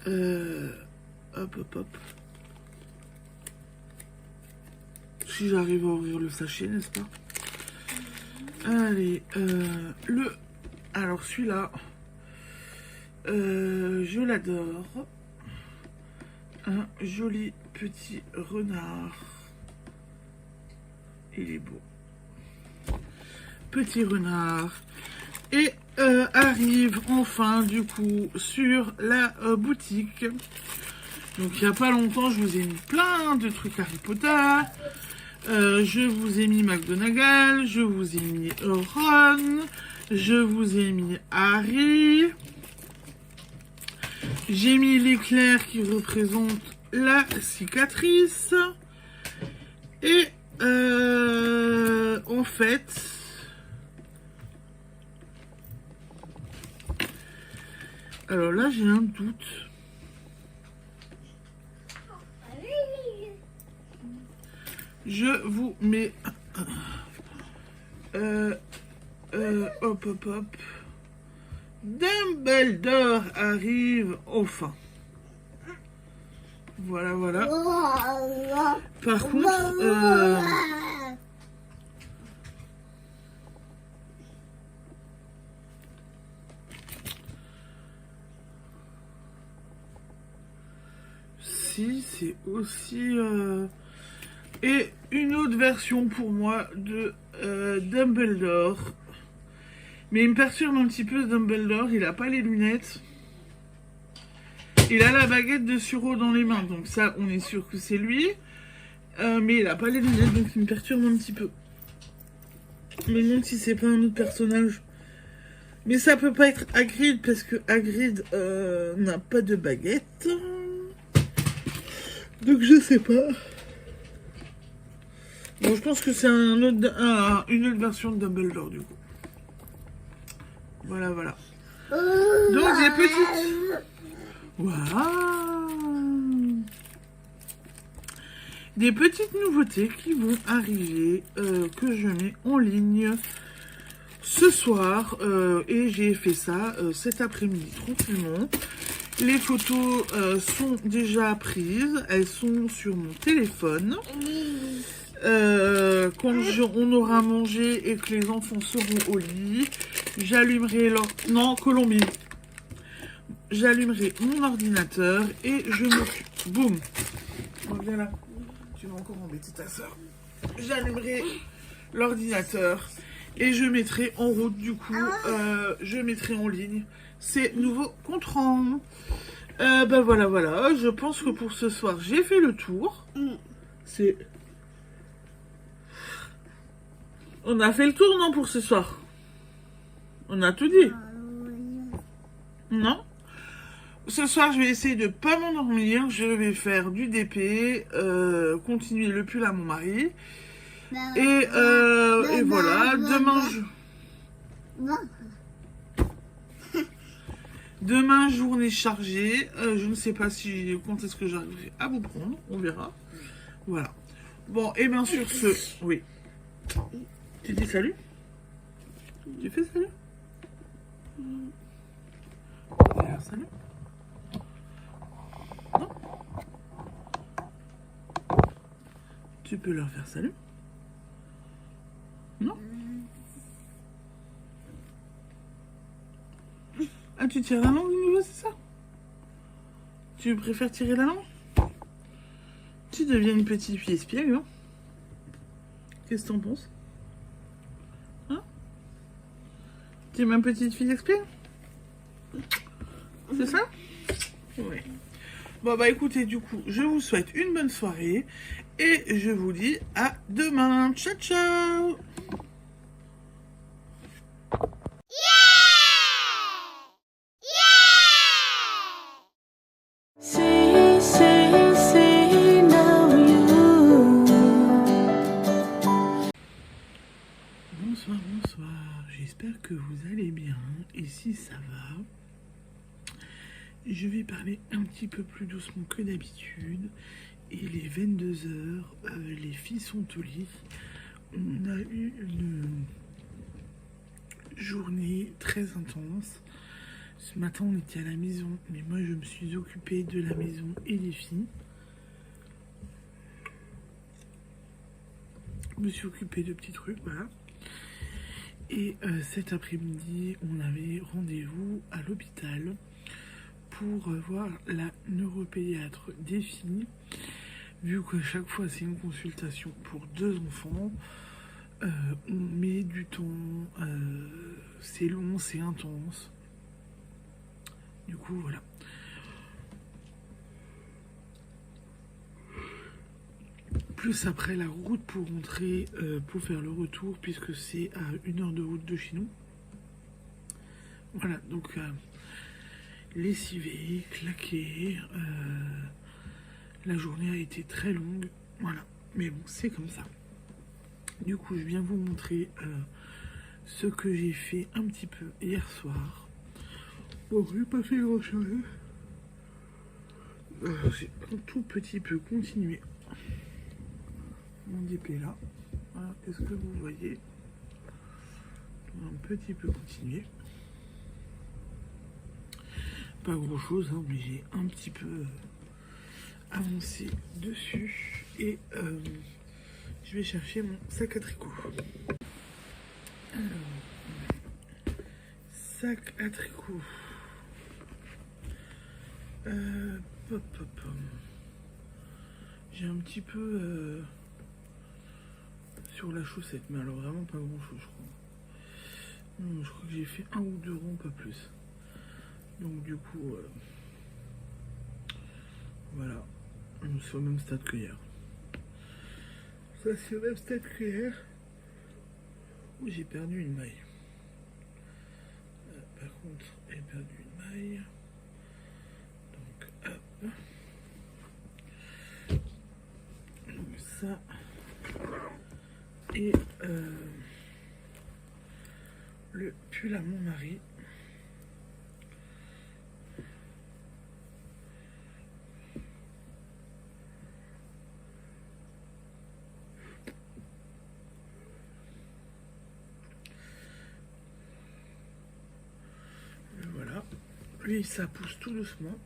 hop, hop, hop. Si j'arrive à ouvrir le sachet, n'est-ce pas? Allez, Alors, celui-là... je l'adore. Un joli petit renard. Il est beau. Petit renard. Et arrive enfin du coup sur la boutique. Donc il n'y a pas longtemps, je vous ai mis plein de trucs Harry Potter. Je vous ai mis McGonagall. Je vous ai mis Ron. Je vous ai mis Harry. J'ai mis l'éclair qui représente la cicatrice. Et en fait, alors là j'ai un doute. Je vous mets hop hop hop. Dumbledore arrive enfin. Voilà, voilà. Par contre, si c'est aussi et une autre version pour moi de Dumbledore. Mais il me perturbe un petit peu, Dumbledore. Il a pas les lunettes. Il a la baguette de Suro dans les mains. Donc ça, on est sûr que c'est lui. Mais il a pas les lunettes, donc il me perturbe un petit peu. Je me demande si c'est pas un autre personnage. Mais ça peut pas être Hagrid, parce que Hagrid n'a pas de baguette. Donc je sais pas. Bon, je pense que c'est une autre version de Dumbledore, du coup. Voilà, voilà. Donc, des petites... Waouh! Des petites nouveautés qui vont arriver, que je mets en ligne ce soir. Et j'ai fait ça cet après-midi, tranquillement. Les photos sont déjà prises. Elles sont sur mon téléphone. Quand on aura mangé et que les enfants seront au lit, j'allumerai leur... Non, Colombine. J'allumerai mon ordinateur et je m'occupe. Boum. Reviens là. Tu vas encore embêter ta soeur. J'allumerai l'ordinateur et je mettrai en route du coup. Je mettrai en ligne ces nouveaux comptes rendus. Ben voilà, voilà. Je pense que pour ce soir, j'ai fait le tour. C'est... On a fait le tour, non, pour ce soir? On a tout dit? Non? Ce soir, je vais essayer de pas m'endormir. Je vais faire du DP, continuer le pull à mon mari. Et voilà, demain, demain, journée chargée. Je ne sais pas quand est-ce que j'arriverai à vous prendre. On verra. Voilà. Bon, et bien sur ce... Oui. Tu dis salut? Tu fais salut? Alors, salut? Non? Tu peux leur faire salut? Non? Ah, tu tires la langue de nouveau, c'est ça? Tu préfères tirer la langue? Tu deviens une petite fille espiègle, hein? Qu'est-ce que t'en penses? Hein? Tu es ma petite fille espiègle? C'est ça? Oui. Bon bah écoutez, du coup, je vous souhaite une bonne soirée et je vous dis à demain. Ciao ciao. Say, love you. Bonsoir, bonsoir. J'espère que vous allez bien. Et si ça va, je vais parler un petit peu plus doucement que d'habitude. Il est 22h, les filles sont au lit. On a eu une journée très intense. Ce matin, on était à la maison, mais moi, je me suis occupée de la maison et des filles. Je me suis occupée de petits trucs, voilà. Et cet après-midi, on avait rendez-vous à l'hôpital pour voir la neuropédiatre des filles. Vu qu'à chaque fois, c'est une consultation pour 2 enfants, on met du temps, c'est long, c'est intense. Du coup, voilà. Plus après la route pour rentrer, pour faire le retour, puisque c'est à 1 heure de route de chez nous. Voilà, donc lessivé, claqué. La journée a été très longue. Voilà, mais bon, c'est comme ça. Du coup, je viens vous montrer ce que j'ai fait un petit peu hier soir. Bon, j'ai pas fait grand chose. J'ai un tout petit peu continué mon DP là. Voilà, est-ce que vous voyez? Un petit peu continué. Pas grand chose, hein, mais j'ai un petit peu avancé dessus. Et je vais chercher mon sac à tricot. Alors, sac à tricot. Pop, pop, pop. J'ai un petit peu sur la chaussette, mais alors vraiment pas grand chose, je crois. Non, je crois que j'ai fait 1 ou 2 ronds, pas plus. Donc du coup, voilà, c'est au même stade que hier. Ça c'est au même stade que hier. Où j'ai perdu une maille. Par contre, j'ai perdu une maille. Donc hop. Donc ça. Et le pull à mon mari. Voilà. Lui, ça pousse tout doucement.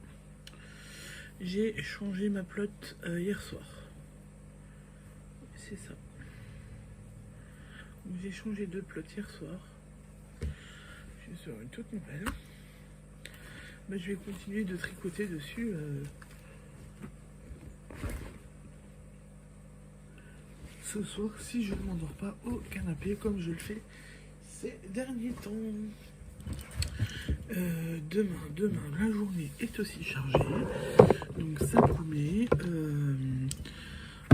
J'ai changé ma pelote hier soir. C'est ça. J'ai changé de pelote hier soir. Je suis sur une toute nouvelle. Mais je vais continuer de tricoter dessus. Ce soir, si je ne m'endors pas au canapé comme je le fais ces derniers temps. Demain, la journée est aussi chargée. Donc ça promet.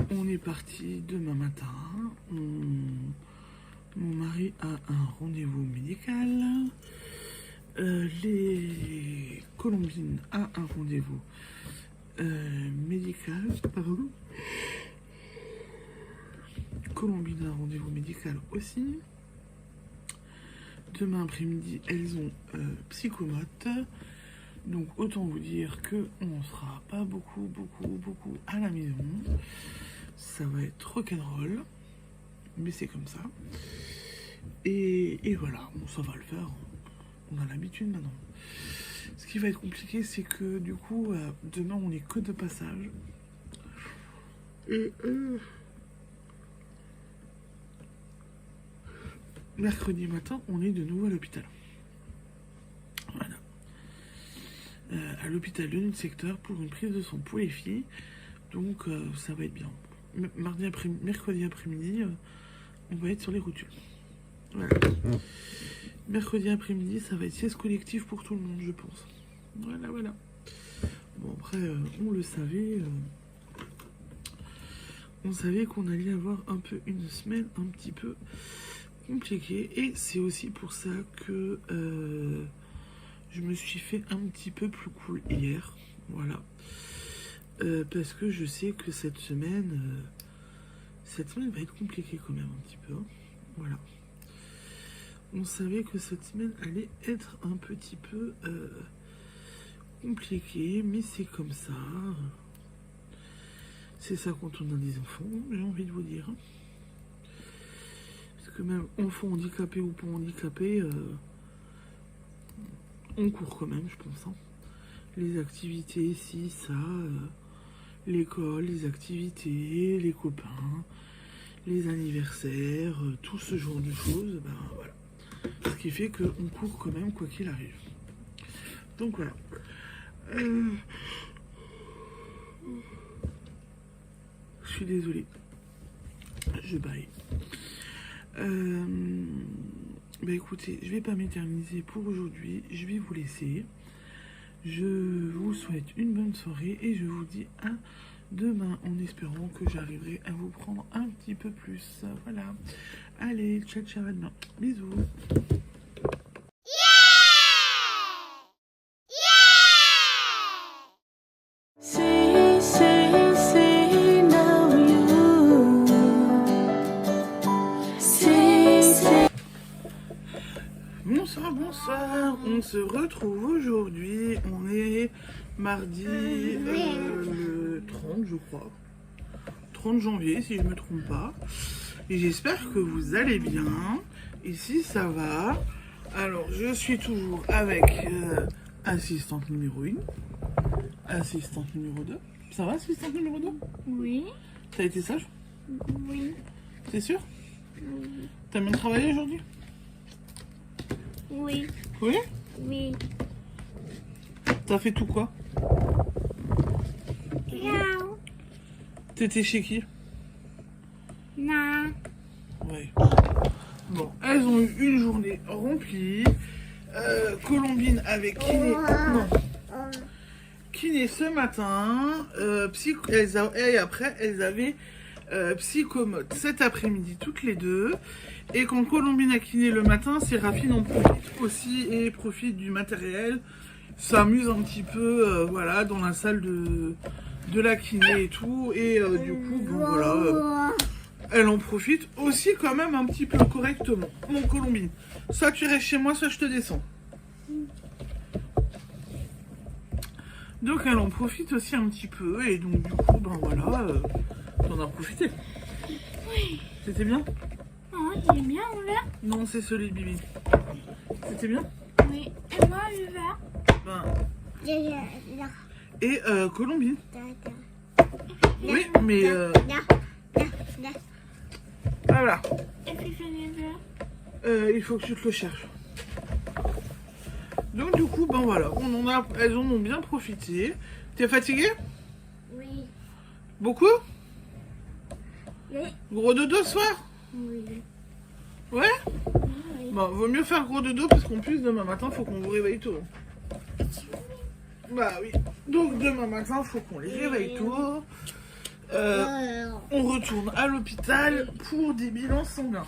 On est parti demain matin. Mon mari a un rendez-vous médical. Les Colombines a un rendez-vous médical. Pardon. Colombine a un rendez-vous médical aussi. Demain après-midi, elles ont psychomote. Donc autant vous dire que on sera pas beaucoup à la maison. Ça va être rock'n'roll. Mais c'est comme ça. Et voilà, bon, ça va le faire. On a l'habitude maintenant. Ce qui va être compliqué, c'est que du coup, demain, on est que de passage. Et mercredi matin, on est de nouveau à l'hôpital. Voilà. À l'hôpital de notre secteur pour une prise de sang pour les filles. Donc, ça va être bien. Mercredi après-midi, on va être sur les rotules. Voilà. Mercredi après-midi, ça va être sieste collective pour tout le monde, je pense. Voilà. Bon, après, on le savait. On savait qu'on allait avoir un peu une semaine un petit peu compliquée. Et c'est aussi pour ça que je me suis fait un petit peu plus cool hier. Voilà. Parce que je sais que cette semaine va être compliquée quand même un petit peu. Hein. Voilà. On savait que cette semaine allait être un petit peu compliquée, mais c'est comme ça. C'est ça quand on a des enfants, j'ai envie de vous dire. Parce que même enfant handicapé ou pas handicapé, on court quand même, je pense. Hein. Les activités ici, ça, l'école, les activités, les copains, les anniversaires, tout ce genre de choses, ben voilà. Ce qui fait qu'on court quand même quoi qu'il arrive. Donc voilà. Je suis désolée. Je baille. Bah écoutez, je vais pas m'éterniser pour aujourd'hui. Je vais vous laisser. Je vous souhaite une bonne soirée et je vous dis à demain en espérant que j'arriverai à vous prendre un petit peu plus. Voilà. Allez, ciao ciao à demain. Bisous. Say now you. Say. Bonsoir, bonsoir. On se retrouve aujourd'hui. On est mardi le 30, je crois. 30 janvier, si je me trompe pas. Et j'espère que vous allez bien. Ici, ça va. Alors, je suis toujours avec assistante numéro 1. Assistante numéro 2. Ça va, assistante numéro 2? Oui. T'as été sage? Oui. T'es sûr? Oui. T'as bien travaillé aujourd'hui? Oui. Oui? Oui. T'as fait tout quoi? Non. T'étais chez qui? Non. Ouais. Bon, elles ont eu une journée remplie. Colombine avec kiné. Non. Kiné ce matin. Et après, elles avaient psychomote cet après-midi, toutes les deux. Et quand Colombine a kiné le matin, Séraphine en profite aussi et profite du matériel. S'amuse un petit peu, voilà, dans la salle de la kiné et tout. Et du coup, bon, voilà. Elle en profite aussi quand même un petit peu correctement. Mon Colombine, soit tu restes chez moi, soit je te descends. Donc elle en profite aussi un petit peu. Et donc du coup, ben voilà, t'en as profité. Oui. C'était bien? Oh, il est bien ouvert. Non, c'est celui de Bibi. C'était bien? Oui. Et moi, le vert. Ben... Et Colombine. Oui, mais... Voilà. Et puis je l'ai vert. Il faut que tu te le cherches. Donc du coup, ben voilà, elles en ont bien profité. T'es fatiguée? Oui. Beaucoup? Oui. Gros dodo ce soir? Oui. Ouais? Oui. Bon, vaut mieux faire gros dodo parce qu'en plus demain matin, faut qu'on vous réveille tôt. Bah oui. Donc demain matin, faut qu'on les réveille tôt. On retourne à l'hôpital pour des bilans sanguins.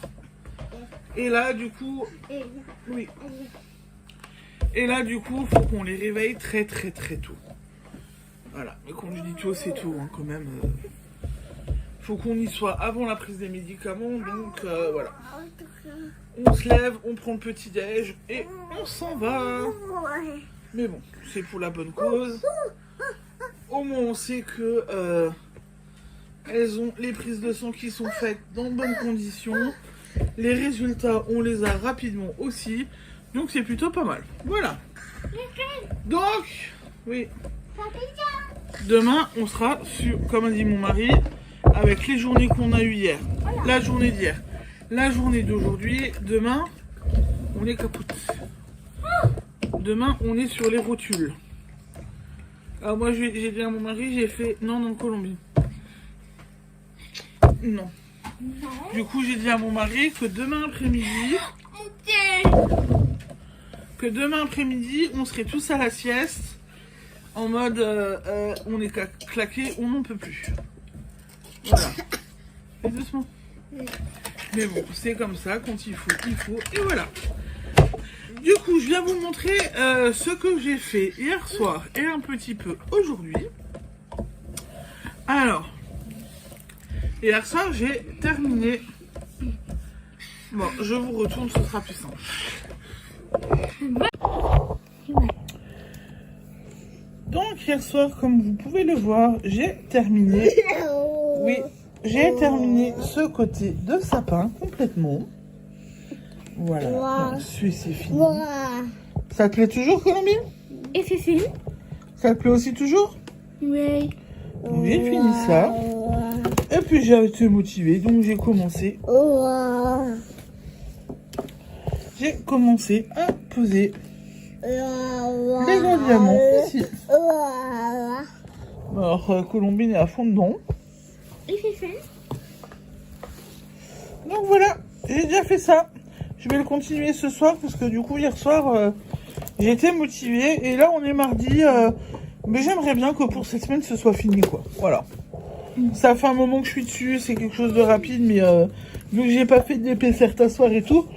Et là, du coup... Oui. Et là, du coup, faut qu'on les réveille très très très tôt. Voilà. Mais quand je dis tôt, c'est tôt, hein, quand même. Faut qu'on y soit avant la prise des médicaments. Donc, voilà. On se lève, on prend le petit-déj et on s'en va. Mais bon, c'est pour la bonne cause. Au moins, on sait que elles ont les prises de sang qui sont faites dans de bonnes conditions. Les résultats, on les a rapidement aussi. Donc, c'est plutôt pas mal. Voilà. Donc, oui. Demain, on sera sur, comme a dit mon mari, avec les journées qu'on a eues hier. La journée d'hier. La journée d'aujourd'hui. Demain, on est capote. Demain, on est sur les rotules. Alors moi, j'ai dit à mon mari, j'ai fait... Non, Colombie. Non. Du coup, j'ai dit à mon mari que demain après-midi... Que demain après-midi, on serait tous à la sieste. En mode, on est claqué, on n'en peut plus. Voilà. Et doucement. Mais bon, c'est comme ça, quand il faut, et voilà. Du coup, je viens vous montrer ce que j'ai fait hier soir et un petit peu aujourd'hui. Alors, hier soir, j'ai terminé. Bon, je vous retourne, ce sera plus simple. Donc, hier soir, comme vous pouvez le voir, j'ai terminé. Oui, j'ai terminé ce côté de sapin complètement. Voilà, celui-ci c'est fini. Ça te plaît toujours, Colombine? Et c'est fini? Ça te plaît aussi toujours? Oui. J'ai fini ça. Et puis j'ai été motivée, donc j'ai commencé. J'ai commencé à poser les gros diamants ici. Alors, Colombine est à fond dedans. Et c'est fait? Donc voilà, j'ai déjà fait ça. Je vais le continuer ce soir parce que du coup hier soir j'étais motivée et là on est mardi. Mais j'aimerais bien que pour cette semaine ce soit fini quoi. Voilà. Ça fait un moment que je suis dessus, c'est quelque chose de rapide mais vu que j'ai pas fait d'épaisseur ce soir et tout,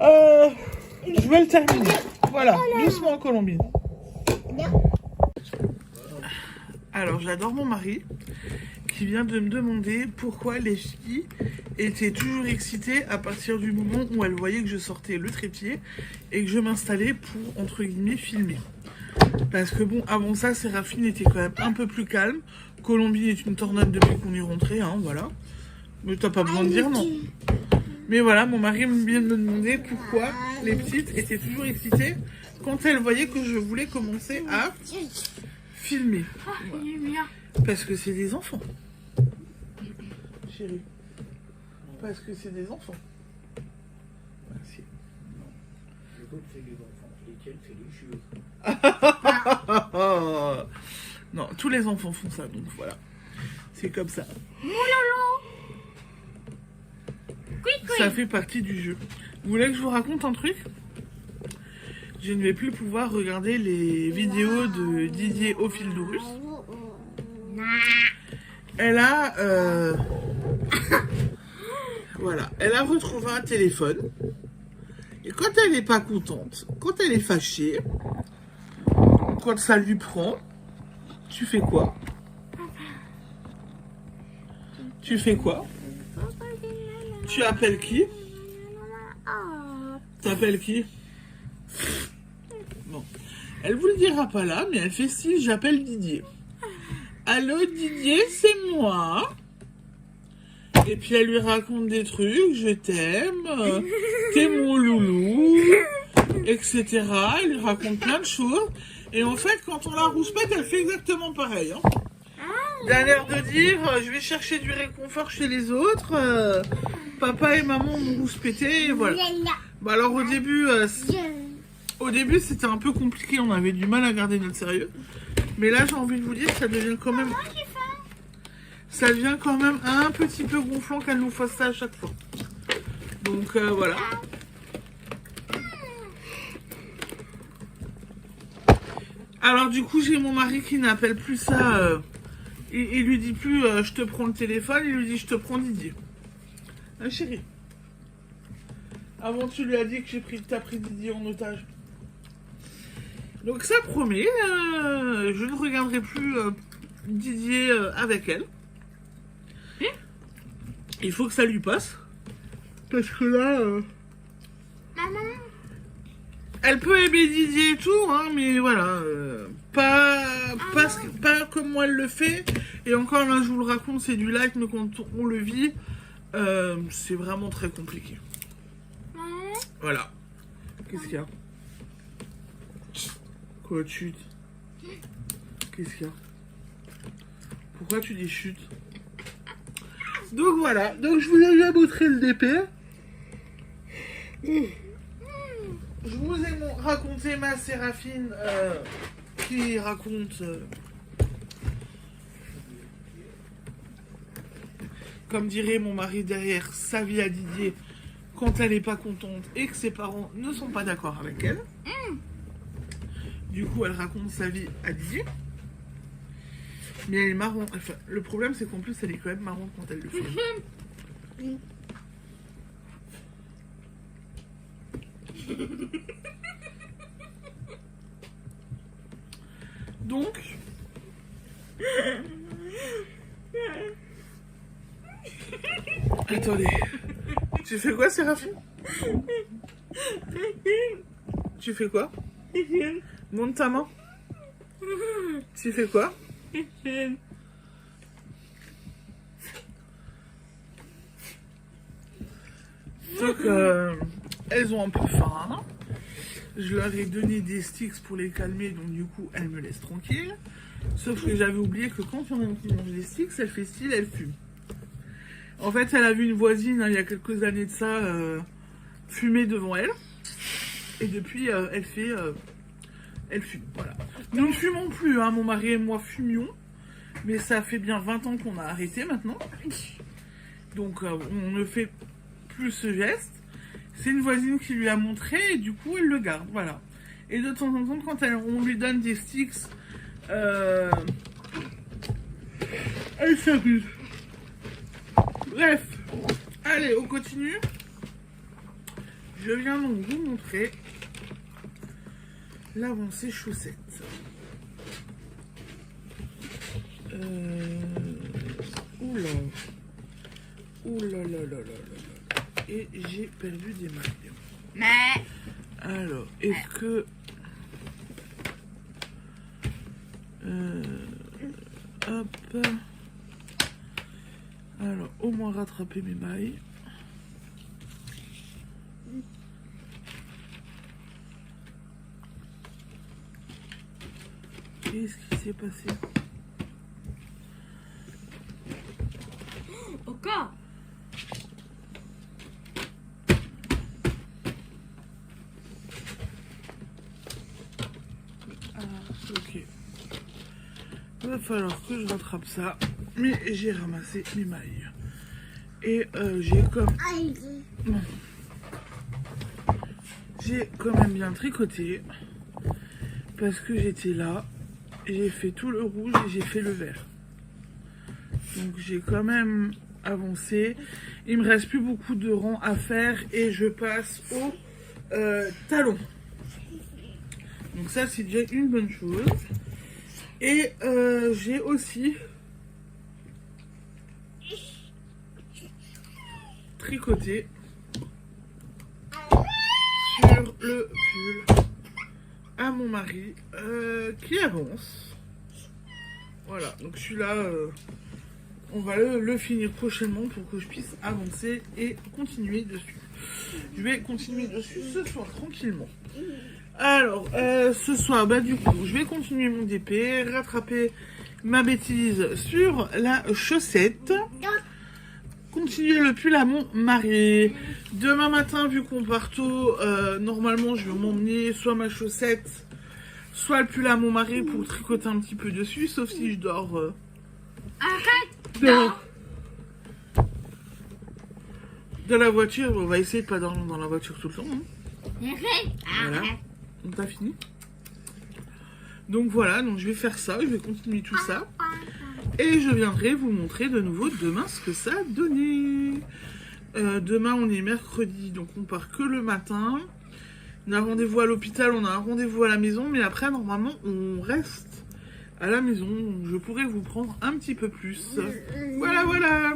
je vais le terminer. Voilà, doucement Colombine. Alors j'adore mon mari qui vient de me demander pourquoi les filles étaient toujours excitées à partir du moment où elles voyaient que je sortais le trépied et que je m'installais pour, entre guillemets, filmer. Parce que bon, avant ça, Séraphine était quand même un peu plus calme. Colombine est une tornade depuis qu'on est rentré, hein, voilà. Mais t'as pas besoin de dire non. Mais voilà, mon mari vient de me demander pourquoi les petites étaient toujours excitées quand elles voyaient que je voulais commencer à filmer. Parce que c'est des enfants. Chérie. Parce que c'est des enfants. Merci. Les autres, c'est les enfants. Les tiennes, c'est les cheveux. Non, tous les enfants font ça, donc voilà. C'est comme ça. Ça fait partie du jeu. Vous voulez que je vous raconte un truc? Je ne vais plus pouvoir regarder les vidéos de Didier au fil de russe. Elle a... voilà. Elle a retrouvé un téléphone. Et quand elle n'est pas contente, quand elle est fâchée, quand ça lui prend, tu fais quoi? Tu fais quoi? Tu appelles qui? T'appelles qui? Bon. Elle vous le dira pas là, mais elle fait style j'appelle Didier. Allô Didier, c'est moi. Et puis elle lui raconte des trucs, je t'aime, t'es mon loulou, etc. Elle lui raconte plein de choses. Et en fait, quand on la rouspète, elle fait exactement pareil. Hein. Elle a l'air de dire, je vais chercher du réconfort chez les autres. Papa et maman m'ont rouspété, et voilà. Bah alors au début, c'était un peu compliqué, on avait du mal à garder notre sérieux. Mais là, j'ai envie de vous dire, ça devient quand même... Ça devient quand même un petit peu gonflant qu'elle nous fasse ça à chaque fois. Donc voilà. Alors du coup, j'ai mon mari qui n'appelle plus ça. Il lui dit plus je te prends le téléphone, il lui dit je te prends Didier. Hein chérie? Avant tu lui as dit que t'as pris Didier en otage. Donc ça promet, je ne regarderai plus Didier avec elle. Il faut que ça lui passe. Parce que là... Maman. Elle peut aimer Didier et tout, hein, mais voilà. Pas comme moi elle le fait. Et encore là, je vous le raconte, c'est du light, mais quand on le vit, c'est vraiment très compliqué. Voilà. Qu'est-ce qu'il y a? Quoi, chute? Qu'est-ce qu'il y a? Pourquoi tu dis chute? Donc voilà, donc je vous ai déjà montré le DP. Je vous ai raconté ma Séraphine qui raconte, comme dirait mon mari derrière, sa vie à Didier quand elle n'est pas contente et que ses parents ne sont pas d'accord avec elle. Du coup, elle raconte sa vie à Didier. Mais elle est marrante. Enfin, le problème, c'est qu'en plus, elle est quand même marrante quand elle le fait. Donc... Attendez. Tu fais quoi, Séraphine? Tu fais quoi? Monte ta main. Tu fais quoi? Donc, elles ont un peu faim. Je leur ai donné des sticks pour les calmer, donc du coup, elles me laissent tranquille. Sauf que j'avais oublié que quand il y en a qui mange des sticks, elle fait style, elle fume. En fait, elle a vu une voisine, hein, il y a quelques années de ça, fumer devant elle. Et depuis, elle fume, voilà. Nous ne fumons plus, hein, mon mari et moi fumions. Mais ça fait bien 20 ans qu'on a arrêté maintenant. Donc, on ne fait plus ce geste. C'est une voisine qui lui a montré et du coup, elle le garde, voilà. Et de temps en temps, quand on lui donne des sticks, elle s'amuse. Bref, allez, on continue. Je viens donc vous montrer l'avancée chaussettes. Oula. Oula là là là là. Et j'ai perdu des mailles. Mais Alors, est-ce que... hop. Alors, au moins rattraper mes mailles. Qu'est-ce qui s'est passé? encore. Ah, ok. Il va falloir que je rattrape ça. Mais j'ai ramassé mes mailles. Et j'ai quand même bien tricoté. Parce que j'étais là. J'ai fait tout le rouge et j'ai fait le vert. Donc j'ai quand même avancé. Il me reste plus beaucoup de rangs à faire. Et je passe au talon. Donc ça c'est déjà une bonne chose. Et j'ai aussi tricoté sur le pull à mon mari qui avance. Voilà, donc celui-là, on va le finir prochainement pour que je puisse avancer et continuer dessus. Je vais continuer dessus ce soir tranquillement. Alors, ce soir, bah du coup, je vais continuer mon DP, rattraper ma bêtise sur la chaussette, continuer le pull à mon mari. Demain matin, vu qu'on part tôt, normalement, je vais m'emmener soit ma chaussette, soit le pull à mon mari pour tricoter un petit peu dessus, sauf si je dors... dans la voiture. On va essayer de pas dormir dans la voiture tout le temps. Hein. Voilà. Donc t'as fini. Donc voilà, donc je vais faire ça, je vais continuer tout ça. Et je viendrai vous montrer de nouveau demain ce que ça a donné. Demain on est mercredi, donc on part que le matin. On a un rendez-vous à l'hôpital, on a un rendez-vous à la maison, mais après normalement on reste à la maison. Donc je pourrais vous prendre un petit peu plus. Voilà, voilà.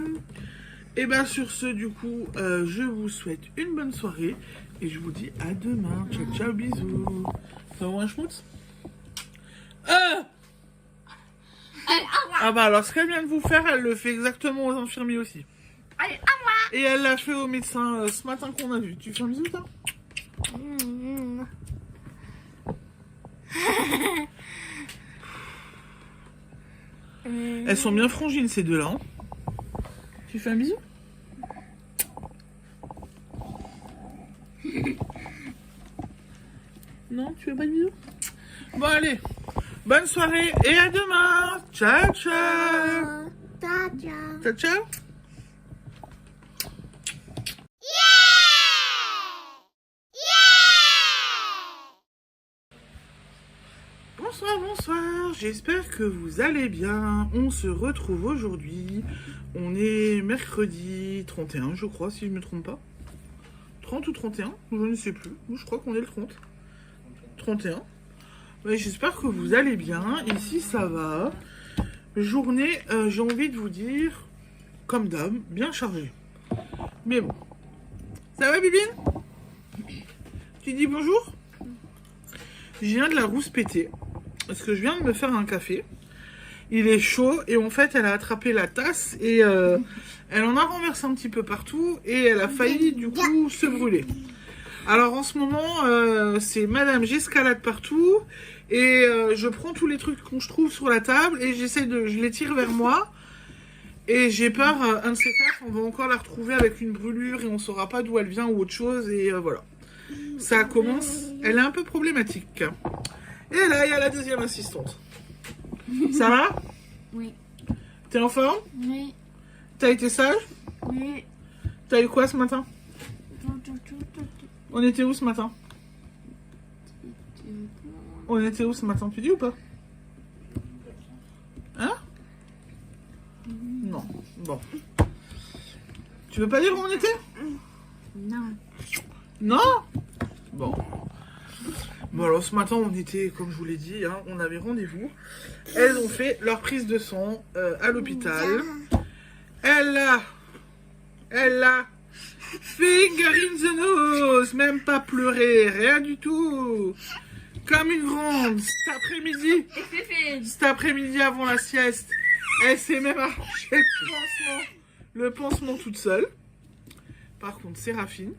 Et bien sur ce du coup, je vous souhaite une bonne soirée. Et je vous dis à demain. Ciao, ciao, bisous. Ça va un schmutz? Ah bah alors, ce qu'elle vient de vous faire, elle le fait exactement aux infirmiers aussi. Allez, à moi. Et elle l'a fait au médecin ce matin qu'on a vu. Tu fais un bisou, toi? Elles sont bien frangines, ces deux-là. Hein. Tu fais un bisou? Non, tu veux pas de bisous? Bon, allez. Bonne soirée et à demain. Ciao, ciao. Ciao, ciao. Bonsoir, bonsoir, j'espère que vous allez bien. On se retrouve aujourd'hui. On est mercredi 31, je crois, si je ne me trompe pas. 30 ou 31, je ne sais plus. Je crois qu'on est le 30. 31. Ouais, j'espère que vous allez bien. Ici, ça va. Journée, j'ai envie de vous dire, comme d'hab, bien chargée. Mais bon. Ça va, Bibine? Tu dis bonjour? Je viens de la rouspéter. Parce que je viens de me faire un café. Il est chaud et en fait, elle a attrapé la tasse et elle en a renversé un petit peu partout et elle a failli du coup se brûler. Alors en ce moment, c'est Madame j'escalade partout et je prends tous les trucs qu'on je trouve sur la table et je les tire vers moi et j'ai peur, un de ces quatre, on va encore la retrouver avec une brûlure et on saura pas d'où elle vient ou autre chose et voilà. Ça commence, elle est un peu problématique. Et là, il y a la deuxième assistante. Ça va? Oui. T'es en forme? Oui. T'as été sage? Oui. T'as eu quoi ce matin? On était où ce matin? On était où ce matin? Tu dis ou pas? Hein? Non. Bon. Tu veux pas dire où on était? Non. Non? Bon. Bon alors ce matin on était, comme je vous l'ai dit, hein, on avait rendez-vous. Elles ont fait leur prise de sang à l'hôpital. Elle a finger in the nose, même pas pleuré, rien du tout. Comme une grande. Cet après-midi avant la sieste, elle s'est même arraché le pansement toute seule. Par contre, Séraphine,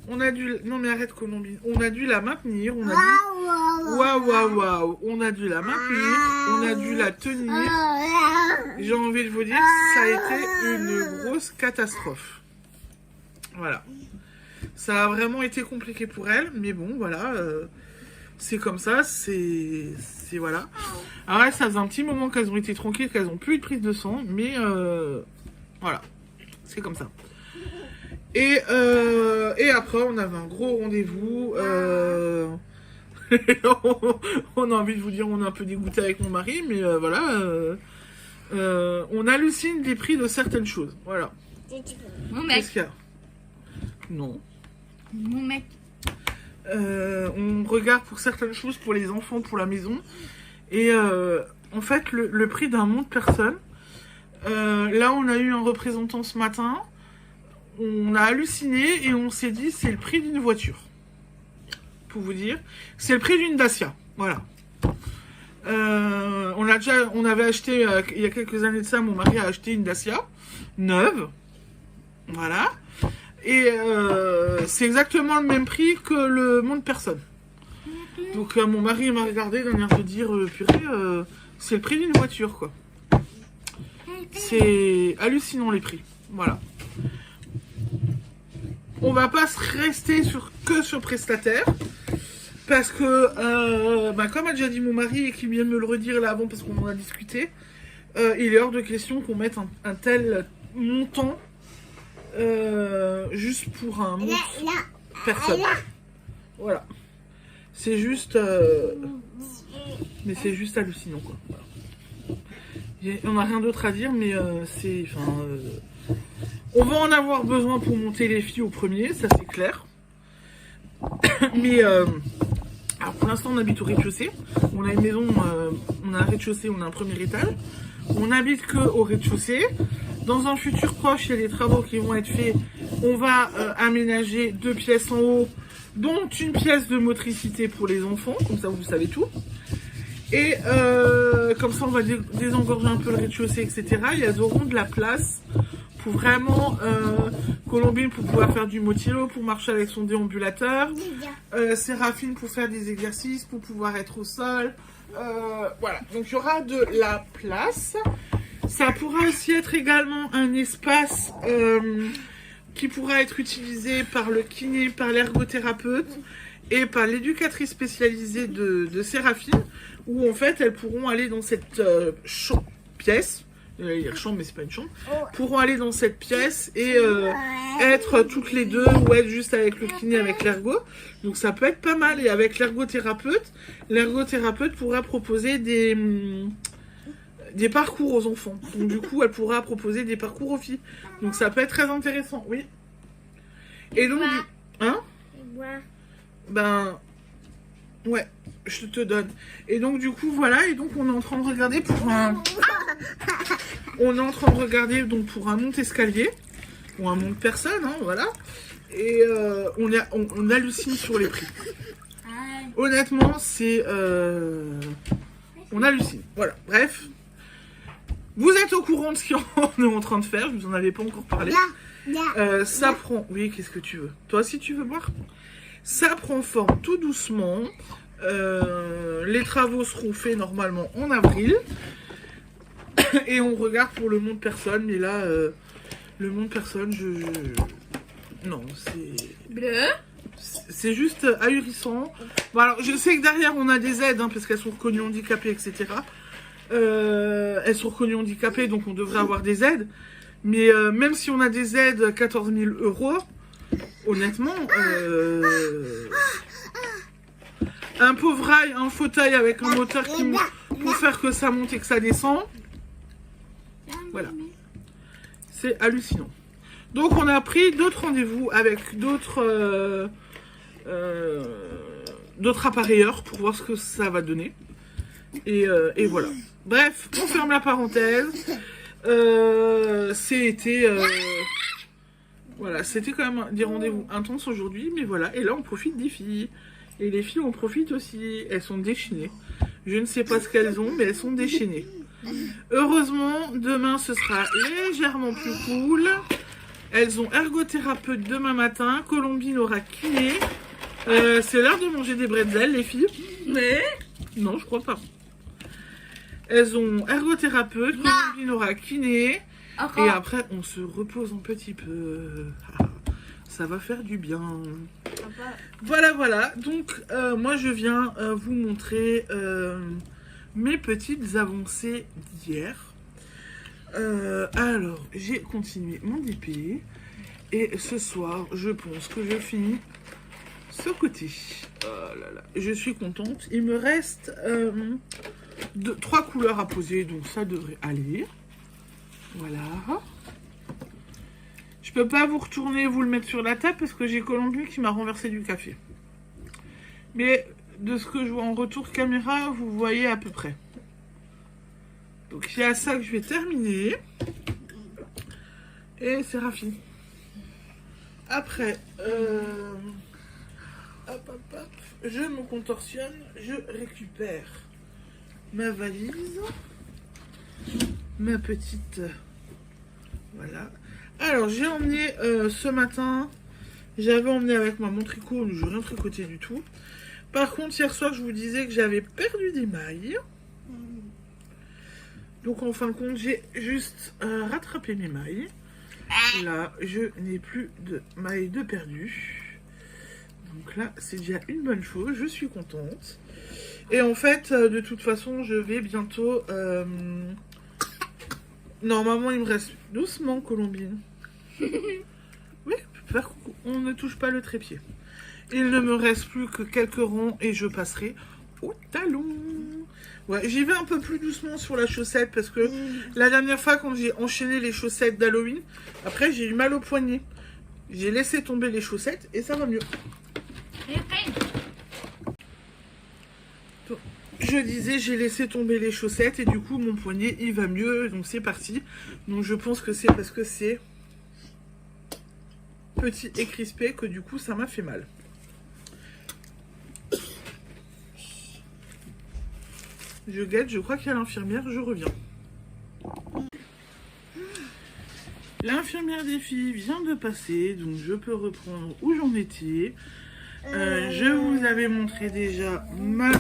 on a dû... Non mais arrête Colombine. On a dû la maintenir. On a dû... Waouh. On a dû la maintenir. On a dû la tenir. J'ai envie de vous dire, ça a été une grosse catastrophe. Voilà. Ça a vraiment été compliqué pour elle. Mais bon, voilà. C'est comme ça. C'est voilà. Alors là, ça faisait un petit moment qu'elles ont été tranquilles, qu'elles n'ont plus eu de prise de sang. Mais voilà. C'est comme ça. Et après, on avait un gros rendez-vous. On a envie de vous dire, on est un peu dégoûté avec mon mari, mais voilà. On hallucine des prix de certaines choses. Voilà. Mon mec. Qu'est-ce qu'il y a? Non. Mon mec. On regarde pour certaines choses, pour les enfants, pour la maison. Et en fait, le prix d'un monde personne. Là, on a eu un représentant ce matin. On a halluciné et on s'est dit c'est le prix d'une voiture. Pour vous dire, c'est le prix d'une Dacia. Voilà. On avait acheté il y a quelques années de ça, mon mari a acheté une Dacia neuve. Voilà. Et c'est exactement le même prix que le monde personne. Donc mon mari m'a regardé d'un air de dire purée, c'est le prix d'une voiture quoi. C'est hallucinant les prix. Voilà. On va pas se rester que sur prestataire. Parce que, comme a déjà dit mon mari et qui vient de me le redire là avant parce qu'on en a discuté, il est hors de question qu'on mette un tel montant juste pour un autre personne. Voilà. C'est juste... mais c'est juste hallucinant quoi. Voilà. On n'a rien d'autre à dire mais c'est... on va en avoir besoin pour monter les filles au premier, ça c'est clair. Mais alors pour l'instant on habite au rez-de-chaussée. On a une maison, on a un rez-de-chaussée, on a un premier étage. On n'habite que au rez-de-chaussée. Dans un futur proche, il y a des travaux qui vont être faits. On va aménager 2 pièces en haut, dont une pièce de motricité pour les enfants, comme ça vous savez tout. Et comme ça on va désengorger un peu le rez-de-chaussée, etc. Et elles auront de la place pour vraiment Colombine pour pouvoir faire du motilo, pour marcher avec son déambulateur, Séraphine pour faire des exercices, pour pouvoir être au sol. Voilà, donc il y aura de la place. Ça pourra aussi être également un espace qui pourra être utilisé par le kiné, par l'ergothérapeute et par l'éducatrice spécialisée de Séraphine, où en fait elles pourront aller dans cette pièce, j'allais dire chambre, mais c'est pas une chambre, pourront aller dans cette pièce et être toutes les deux ou être juste avec le kiné, avec l'ergo. Donc ça peut être pas mal. Et avec l'ergothérapeute pourra proposer des parcours aux enfants. Donc du coup, elle pourra proposer des parcours aux filles. Donc ça peut être très intéressant, oui. Et donc, hein? Ben, ouais, je te donne. Et donc du coup, voilà. Et donc on est en train de regarder pour un... On est en train de regarder donc pour un monte-escalier. Ou un monte-personne, hein, voilà. Et on hallucine sur les prix. Honnêtement, c'est... On hallucine. Voilà, bref. Vous êtes au courant de ce qu'on est en train de faire. Je vous en avais pas encore parlé. Ça prend... Oui, qu'est-ce que tu veux? Toi aussi, tu veux boire? Ça prend forme tout doucement. Les travaux seront faits normalement en avril. Et on regarde pour le monde personne. Mais là, le monde personne, non, c'est juste ahurissant. Bon, alors, je sais que derrière, on a des aides, hein, parce qu'elles sont reconnues handicapées, etc. Elles sont reconnues handicapées, donc on devrait avoir des aides. Mais même si on a des aides, 14 000 €, honnêtement, un pauvre rail, un fauteuil avec un moteur qui monte pour faire que ça monte et que ça descend. Voilà. C'est hallucinant. Donc on a pris d'autres rendez-vous avec d'autres appareilleurs pour voir ce que ça va donner. Et voilà. Bref, on ferme la parenthèse. C'était quand même des rendez-vous intenses aujourd'hui, mais voilà. Et là, on profite des filles. Et les filles en profitent aussi. Elles sont déchaînées. Je ne sais pas ce qu'elles ont, mais elles sont déchaînées. Heureusement, demain, ce sera légèrement plus cool. Elles ont ergothérapeute demain matin. Colombine aura kiné. C'est l'heure de manger des bretzels, les filles. Mais non, je crois pas. Elles ont ergothérapeute. Colombine aura kiné. Et après, on se repose un petit peu. Ça va faire du bien. Voilà. Donc, moi, je viens vous montrer mes petites avancées d'hier. Alors, j'ai continué mon DP. Et ce soir, je pense que je finis ce côté. Oh là là, je suis contente. Il me reste 3 couleurs à poser, donc ça devrait aller. Voilà. Je peux pas vous retourner, vous le mettre sur la table parce que j'ai Colombine qui m'a renversé du café. Mais de ce que je vois en retour caméra, vous voyez à peu près. Donc il y a ça que je vais terminer. Et c'est raffiné. Après, hop, je me contorsionne, je récupère ma valise, ma petite, voilà. Alors j'ai emmené ce matin, j'avais emmené avec moi mon tricot, je n'ai rien tricoté du tout. Par contre hier soir je vous disais que j'avais perdu des mailles. Donc en fin de compte j'ai juste rattrapé mes mailles. Là je n'ai plus de mailles de perdu. Donc là c'est déjà une bonne chose, je suis contente. Et en fait de toute façon je vais bientôt... Normalement il me reste doucement Colombine. Oui, on ne touche pas le trépied. Il ne me reste plus que quelques ronds et je passerai au talon. Ouais, j'y vais un peu plus doucement sur la chaussette parce que la dernière fois quand j'ai enchaîné les chaussettes d'Halloween, après j'ai eu mal au poignet. J'ai laissé tomber les chaussettes et ça va mieux. Donc, je disais j'ai laissé tomber les chaussettes et du coup mon poignet il va mieux, donc c'est parti. Donc je pense que c'est parce que c'est petit et crispé que du coup ça m'a fait mal. Je guette, je crois qu'il y a l'infirmière, je reviens. L'infirmière des filles vient de passer, donc je peux reprendre où j'en étais. Je vous avais montré déjà ma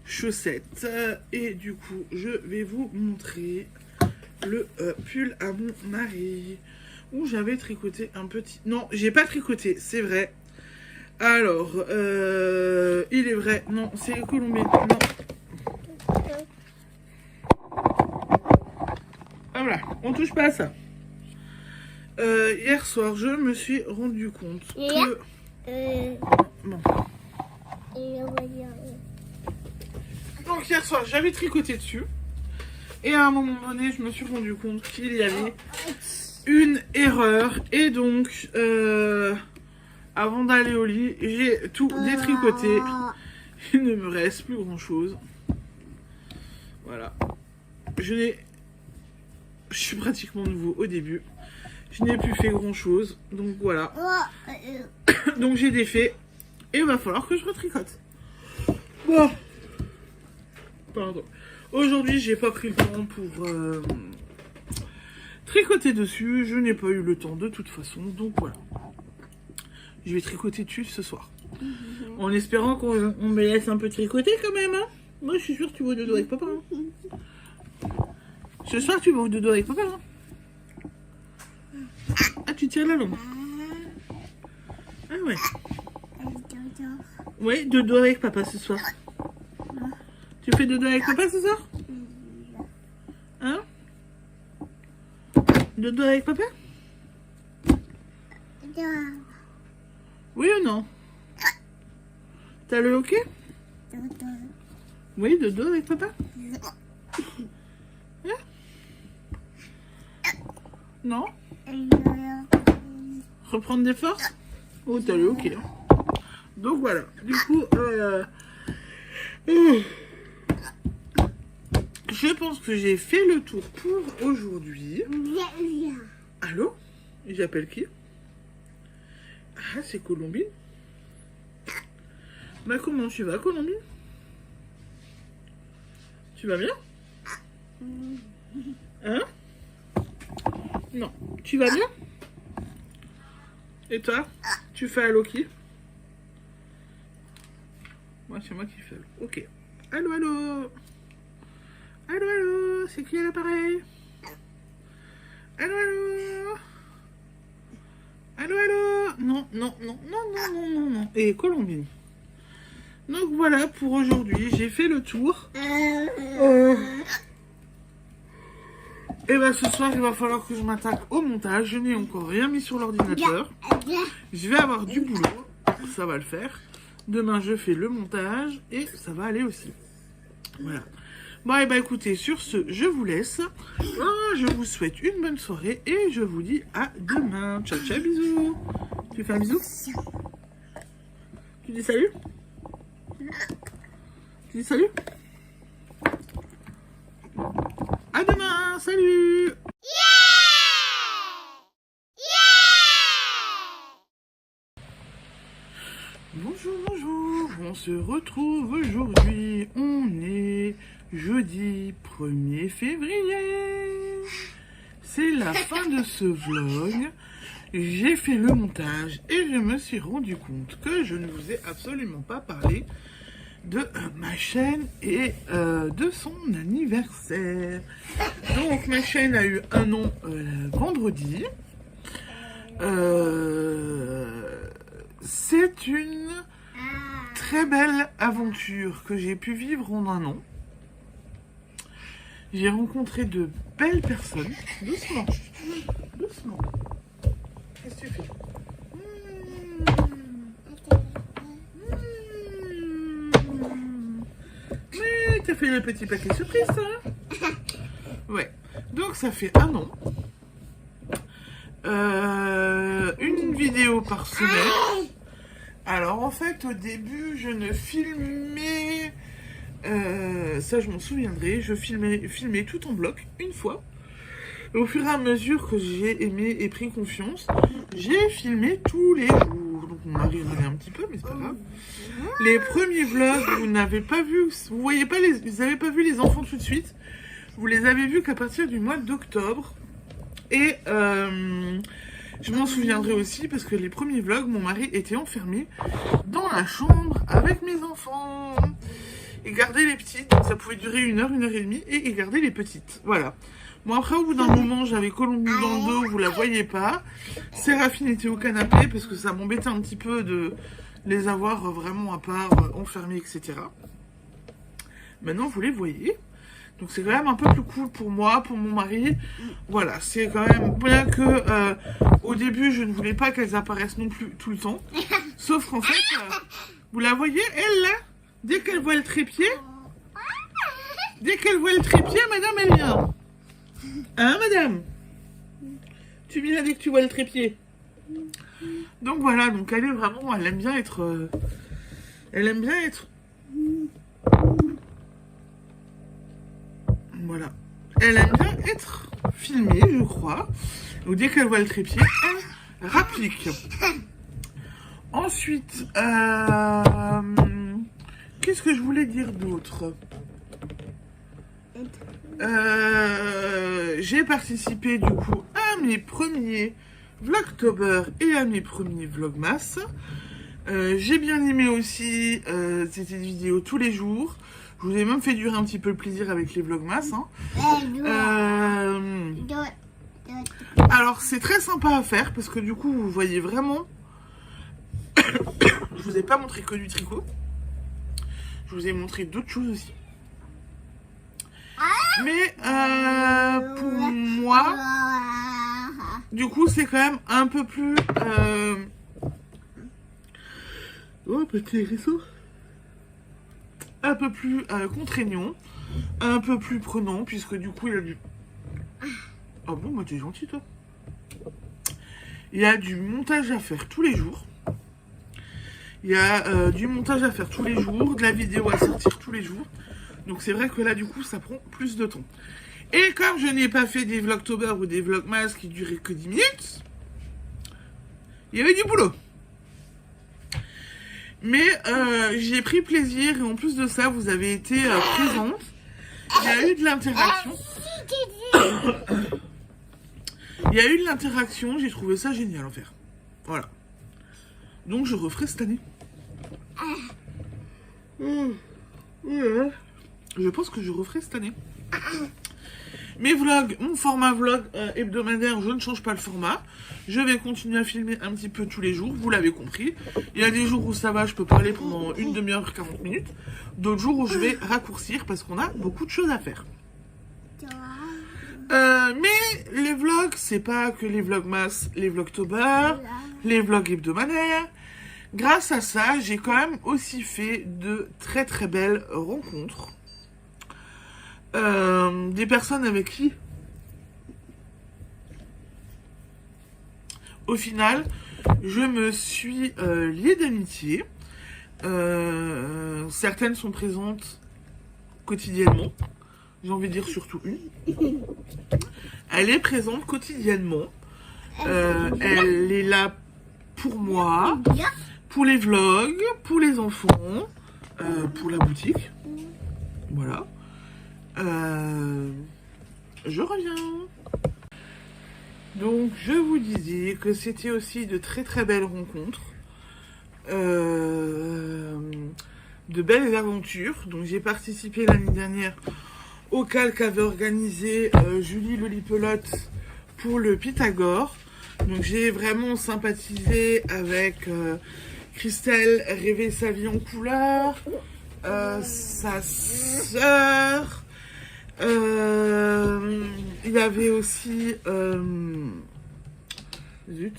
chaussette. Et du coup, je vais vous montrer le pull à mon mari. Où j'avais tricoté un petit... Non, j'ai pas tricoté, c'est vrai. Alors, il est vrai. Non, c'est Colombine. Non. Ah, voilà, on touche pas à ça. Hier soir, je me suis rendu compte que... Bon. Donc hier soir, j'avais tricoté dessus. Et à un moment donné, je me suis rendu compte qu'il y avait une erreur. Et donc, avant d'aller au lit, j'ai tout détricoté. Il ne me reste plus grand chose. Voilà. Je suis pratiquement nouveau au début. Je n'ai plus fait grand chose. Donc voilà. Donc j'ai défait. Et il va falloir que je retricote. Bon. Pardon. Aujourd'hui, j'ai pas pris le temps pour tricoter dessus. Je n'ai pas eu le temps de toute façon. Donc voilà. Je vais tricoter dessus ce soir. En espérant qu'on me laisse un peu tricoter quand même. Hein. Moi, je suis sûre que tu vas au dodo avec papa. Hein. Ce soir, tu vas au dodo avec papa. Hein. Ah, tu tires la langue. Ah ouais. Oui, dodo avec papa ce soir. Tu fais dodo avec papa ce soir? Hein? Dodo avec papa? Oui ou non? T'as le ok? Oui, dodo avec papa? Hein? Non? Reprendre des forces? Oh, t'as le ok. Donc voilà, du coup, je pense que j'ai fait le tour pour aujourd'hui. Allô? J'appelle qui? Ah, c'est Colombine. Bah comment tu vas, Colombine? Tu vas bien? Hein? Non, tu vas bien? Et toi? Tu fais allô qui? Moi, c'est moi qui fais allô. Ok. Allô, allô? Allô, allô? C'est qui à l'appareil? Allô, allô? Allô, allô? Non, non, non, non, non, non, non, non. Et Colombine. Donc voilà, pour aujourd'hui, j'ai fait le tour. Et bah ce soir, il va falloir que je m'attaque au montage. Je n'ai encore rien mis sur l'ordinateur. Je vais avoir du boulot. Ça va le faire. Demain, je fais le montage et ça va aller aussi. Voilà. Bon, et bah écoutez, sur ce, je vous laisse. Je vous souhaite une bonne soirée et je vous dis à demain. Ciao, ciao, bisous. Tu fais un bisou? Tu dis salut? Tu dis salut? À demain, salut! Bonjour, bonjour, on se retrouve aujourd'hui, on est jeudi 1er février. C'est la fin de ce vlog, j'ai fait le montage et je me suis rendu compte que je ne vous ai absolument pas parlé de ma chaîne et de son anniversaire. Donc ma chaîne a eu un an vendredi. C'est une très belle aventure que j'ai pu vivre en un an. J'ai rencontré de belles personnes. Doucement, doucement. Qu'est-ce que tu fais? Mais t'as fait le petit paquet surprise, ça? Ouais. Donc ça fait un an. Une vidéo par semaine. Alors en fait au début je ne filmais ça je m'en souviendrai, je filmais tout en bloc une fois. Au fur et à mesure que j'ai aimé et pris confiance, j'ai filmé tous les jours. Donc on m'a rigolé un petit peu, mais c'est pas grave. Les premiers vlogs, vous n'avez pas vu, vous voyez pas vous n'avez pas vu les enfants tout de suite. Vous les avez vus qu'à partir du mois d'octobre. Et je m'en souviendrai aussi parce que les premiers vlogs, mon mari était enfermé dans la chambre avec mes enfants. Et garder les petites, donc ça pouvait durer 1 heure, 1 heure et demie, et il gardait les petites. Voilà. Bon après au bout d'un moment, j'avais Colombine dans le dos, vous la voyez pas. Séraphine était au canapé parce que ça m'embêtait un petit peu de les avoir vraiment à part, enfermés, etc. Maintenant vous les voyez. Donc c'est quand même un peu plus cool pour moi, pour mon mari. Voilà, c'est quand même bien que au début je ne voulais pas qu'elles apparaissent non plus tout le temps. Sauf qu'en fait, vous la voyez, elle là, dès qu'elle voit le trépied, madame elle vient. Hein madame? Tu viens dès que tu vois le trépied. Donc voilà, donc elle est vraiment, elle aime bien être... Voilà. Elle aime bien être filmée, je crois. Donc dès qu'elle voit le trépied, elle rapplique. Ensuite, qu'est-ce que je voulais dire d'autre? J'ai participé du coup à mes premiers Vlogtober et à mes premiers Vlogmas. J'ai bien aimé aussi c'était des vidéos tous les jours. Je vous ai même fait durer un petit peu le plaisir avec les Vlogmas. Alors c'est très sympa à faire parce que du coup vous voyez vraiment... Je vous ai pas montré que du tricot. Je vous ai montré d'autres choses aussi. Mais pour moi, du coup c'est quand même un peu plus... Oh petit hérisson. Un peu plus contraignant, un peu plus prenant, puisque du coup il y a du... Ah bon, moi t'es gentil toi. Il y a du montage à faire tous les jours. Il y a du montage à faire tous les jours, de la vidéo à sortir tous les jours. Donc c'est vrai que là du coup ça prend plus de temps. Et comme je n'ai pas fait des Vlogtober ou des Vlogmas qui duraient que 10 minutes, il y avait du boulot. Mais j'ai pris plaisir et en plus de ça, vous avez été présente. Il y a eu de l'interaction. Il y a eu de l'interaction, j'ai trouvé ça génial en fait. Voilà. Donc je referai cette année. Je pense que je referai cette année. Mes vlogs, mon format vlog hebdomadaire, je ne change pas le format. Je vais continuer à filmer un petit peu tous les jours, vous l'avez compris. Il y a des jours où ça va, je peux parler pendant une demi-heure, 40 minutes. D'autres jours où je vais raccourcir parce qu'on a beaucoup de choses à faire. Mais les vlogs, c'est pas que les vlogmas, les vlogtober, les vlogs hebdomadaires. Grâce à ça, j'ai quand même aussi fait de très très belles rencontres. Des personnes avec qui, au final, je me suis liée d'amitié. Certaines sont présentes quotidiennement. J'ai envie de dire surtout une. Elle est présente quotidiennement. Elle est là pour moi, pour les vlogs, pour les enfants, pour la boutique. Voilà. Je reviens. Donc je vous disais que c'était aussi de très très belles rencontres, de belles aventures. Donc j'ai participé l'année dernière au cal qu'avait organisé Julie Lolipelote pour le Pythagore. Donc j'ai vraiment sympathisé avec Christelle Rêver sa vie en couleur, sa sœur. Il y avait aussi zut,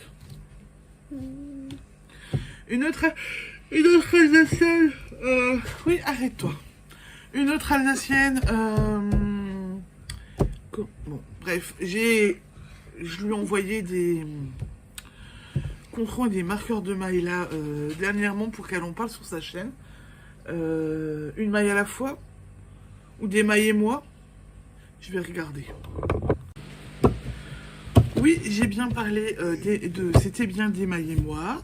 une autre Alsacienne, oui, arrête-toi, une autre Alsacienne, bon, bref, je lui ai envoyé des compte-rendu des marqueurs de mailles là dernièrement pour qu'elle en parle sur sa chaîne, une maille à la fois ou des mailles et moi. Je vais regarder. Oui, j'ai bien parlé c'était bien des mailles et moi.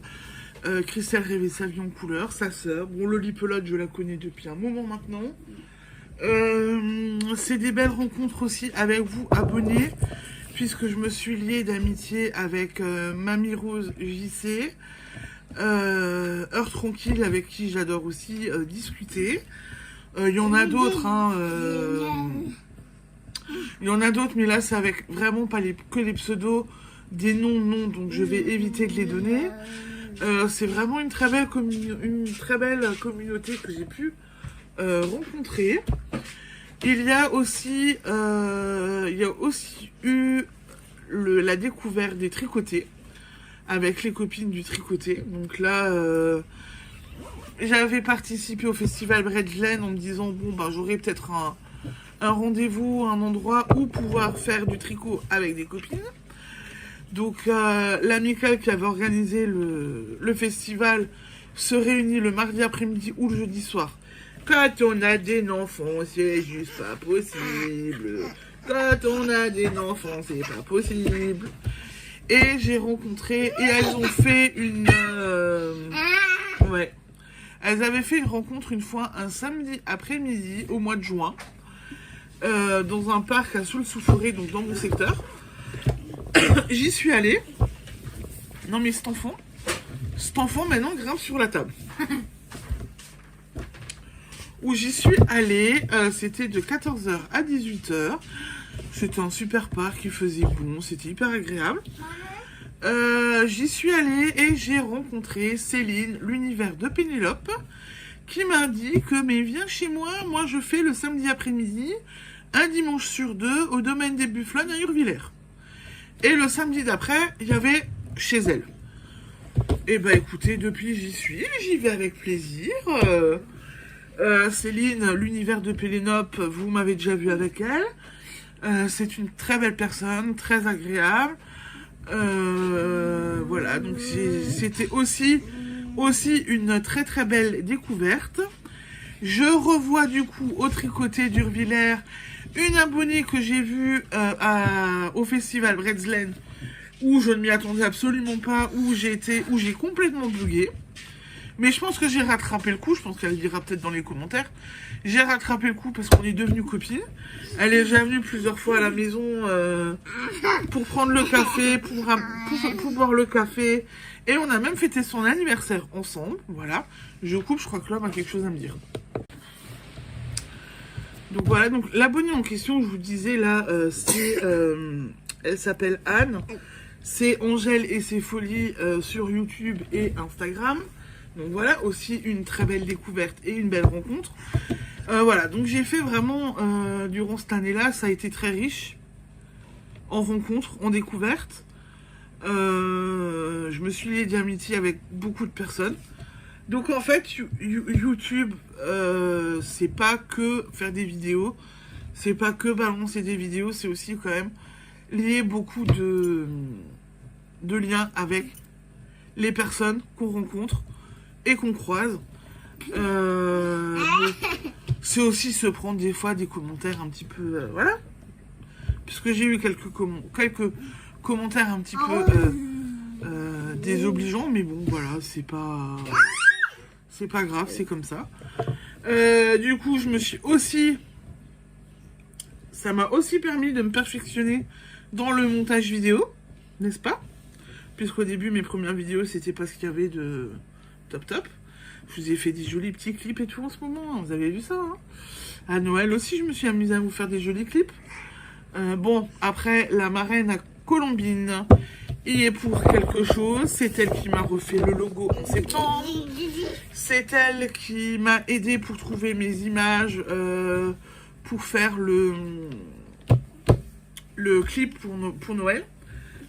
Christelle Rêver sa vie en couleur, sa sœur. Bon, Lolipelote, je la connais depuis un moment maintenant. C'est des belles rencontres aussi avec vous, abonnés, puisque je me suis liée d'amitié avec Mamie Rose JC. Heure tranquille, avec qui j'adore aussi discuter. Il y en a d'autres, hein. Il y en a d'autres, mais là, c'est avec vraiment pas que les pseudos, des noms, non, donc je vais éviter de les donner. C'est vraiment une très belle communauté que j'ai pu rencontrer. Il y a aussi eu la découverte des tricotés avec les copines du tricoté. Donc là, j'avais participé au festival Bredglen en me disant bon ben j'aurai peut-être un rendez-vous, un endroit où pouvoir faire du tricot avec des copines. Donc l'amicale qui avait organisé le festival se réunit le mardi après-midi ou le jeudi soir. Quand on a des enfants, c'est juste pas possible. Quand on a des enfants, c'est pas possible. Et j'ai rencontré, et elles ont fait ouais. Elles avaient fait une rencontre une fois un samedi après-midi au mois de juin, dans un parc à Soul-sous-Forêt, donc dans mon secteur. J'y suis allée. Non mais cet enfant maintenant grimpe sur la table. Où j'y suis allée, c'était de 14h à 18h. C'était un super parc, il faisait bon, c'était hyper agréable. J'y suis allée et j'ai rencontré Céline, l'univers de Pénélope, qui m'a dit que mais viens chez moi, moi je fais le samedi après-midi, un dimanche sur deux, au domaine des Bufflons à Urvillers. Et le samedi d'après, il y avait chez elle. Et bah écoutez, depuis j'y vais avec plaisir. Céline, l'univers de Pénélope, vous m'avez déjà vu avec elle. C'est une très belle personne, très agréable. Voilà, donc c'était aussi une très très belle découverte. Je revois du coup au tricoté d'Urvillers une abonnée que j'ai vue au festival Bredglen, où je ne m'y attendais absolument pas, où j'ai complètement bugué. Mais je pense que j'ai rattrapé le coup, je pense qu'elle dira peut-être dans les commentaires. J'ai rattrapé le coup parce qu'on est devenues copines. Elle est déjà venue plusieurs fois à la maison pour prendre le café, pour boire le café. Et on a même fêté son anniversaire ensemble. Voilà. Je coupe, je crois que l'homme a quelque chose à me dire. Donc voilà, donc l'abonnée en question, je vous disais là, elle s'appelle Anne. C'est Angèle et ses folies sur YouTube et Instagram. Donc voilà, aussi une très belle découverte et une belle rencontre. Voilà, donc j'ai fait vraiment, durant cette année-là, ça a été très riche en rencontres, en découvertes. Je me suis liée d'amitié avec beaucoup de personnes. Donc en fait, YouTube, c'est pas que faire des vidéos, c'est pas que balancer des vidéos, c'est aussi quand même lier beaucoup de liens avec les personnes qu'on rencontre et qu'on croise. C'est aussi se prendre des fois des commentaires un petit peu... voilà. Puisque j'ai eu quelques commentaires un petit peu désobligeants, mais bon, voilà, c'est pas grave, c'est comme ça. Du coup, ça m'a aussi permis de me perfectionner dans le montage vidéo, n'est-ce pas? Puisqu'au début, mes premières vidéos, c'était pas ce qu'il y avait de top. Je vous ai fait des jolis petits clips et tout en ce moment, vous avez vu ça, hein? À Noël aussi, je me suis amusée à vous faire des jolis clips. Bon, après, la marraine à Colombine, il est pour quelque chose. C'est elle qui m'a refait le logo en septembre. C'est elle qui m'a aidé pour trouver mes images, pour faire le clip pour Noël.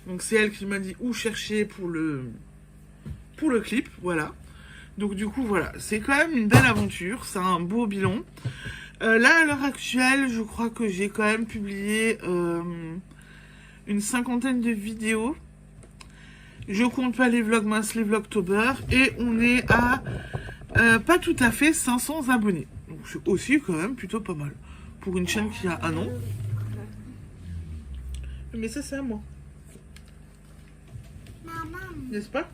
Donc c'est elle qui m'a dit où chercher pour le clip, voilà. Donc du coup, voilà, c'est quand même une belle aventure, c'est un beau bilan. Là, à l'heure actuelle, je crois que j'ai quand même publié une 50aine de vidéos. Je compte pas les vlogmas, les vlogtober. Et on est à pas tout à fait 500 abonnés. Donc c'est aussi quand même plutôt pas mal. Pour une chaîne qui a un an. Mais ça, c'est à moi. Maman. N'est-ce pas?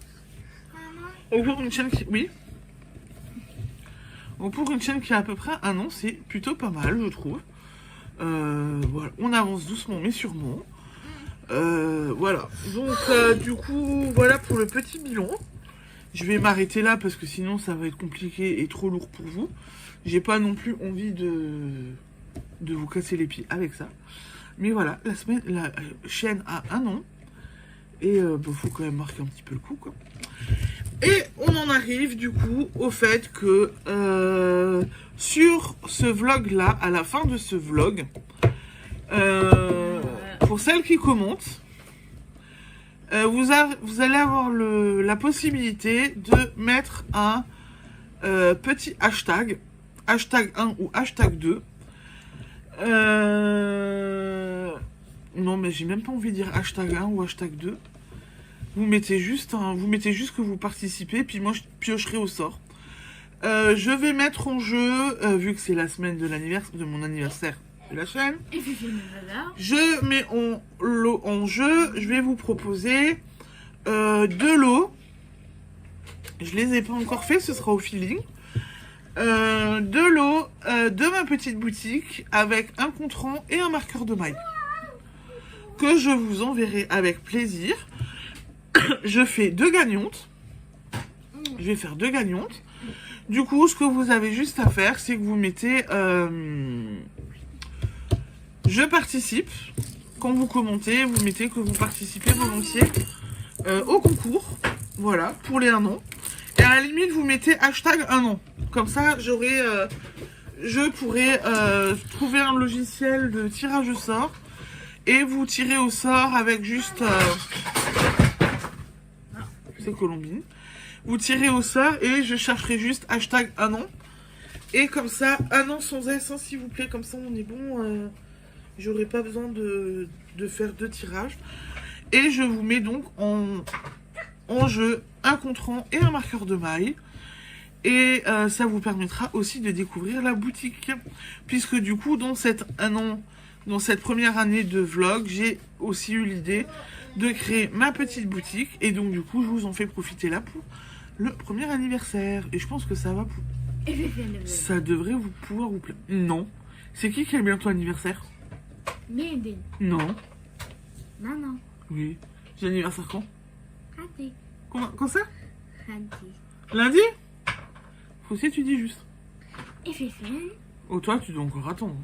Maman. Pour une chaîne qui... Oui. Donc pour une chaîne qui a à peu près un an, c'est plutôt pas mal, je trouve. Voilà, on avance doucement mais sûrement. Voilà, donc du coup, voilà pour le petit bilan. Je vais m'arrêter là parce que sinon ça va être compliqué et trop lourd pour vous. J'ai pas non plus envie de vous casser les pieds avec ça. Mais voilà, la chaîne a un an. Et faut quand même marquer un petit peu le coup, quoi. Et on en arrive du coup au fait que sur ce vlog là, à la fin de ce vlog, pour celles qui commentent, vous allez avoir la possibilité de mettre un petit hashtag, hashtag 1 ou hashtag 2. Non mais j'ai même pas envie de dire hashtag 1 ou hashtag 2. Vous mettez juste que vous participez, puis moi je piocherai au sort. Je vais mettre en jeu, vu que c'est la semaine de mon anniversaire de la chaîne, je mets en jeu, je vais vous proposer 2 lots. Je les ai pas encore fait, ce sera au feeling. 2 lots de ma petite boutique avec un compte-rang et un marqueur de maille que je vous enverrai avec plaisir. Je fais 2 gagnantes. Je vais faire 2 gagnantes. Du coup, ce que vous avez juste à faire, c'est que vous mettez je participe. Quand vous commentez, vous mettez que vous participez volontiers au concours. Voilà, pour les 1 an. Et à la limite, vous mettez hashtag 1 an. Comme ça, je pourrais trouver un logiciel de tirage au sort. Et vous tirez au sort avec juste... c'est Colombine. Vous tirez au sort et je chercherai juste hashtag 1 an. Et comme ça, 1 an sans S, hein, s'il vous plaît. Comme ça, on est bon. J'aurai pas besoin de faire 2 tirages. Et je vous mets donc en jeu un compte-rang et un marqueur de maille. Et ça vous permettra aussi de découvrir la boutique. Puisque du coup, dans cette première année de vlog, j'ai aussi eu l'idée de créer ma petite boutique. Et donc du coup, je vous en fais profiter là pour le premier anniversaire. Et je pense que ça va ça devrait pouvoir vous plaire. Non. C'est qui a bientôt anniversaire? Médine. Non. Non. Oui. J'ai anniversaire quand? Lundi. Quand ça? Lundi. Lundi? Faut aussi tu dis juste. Et Féfé. Oh toi tu dois encore attendre.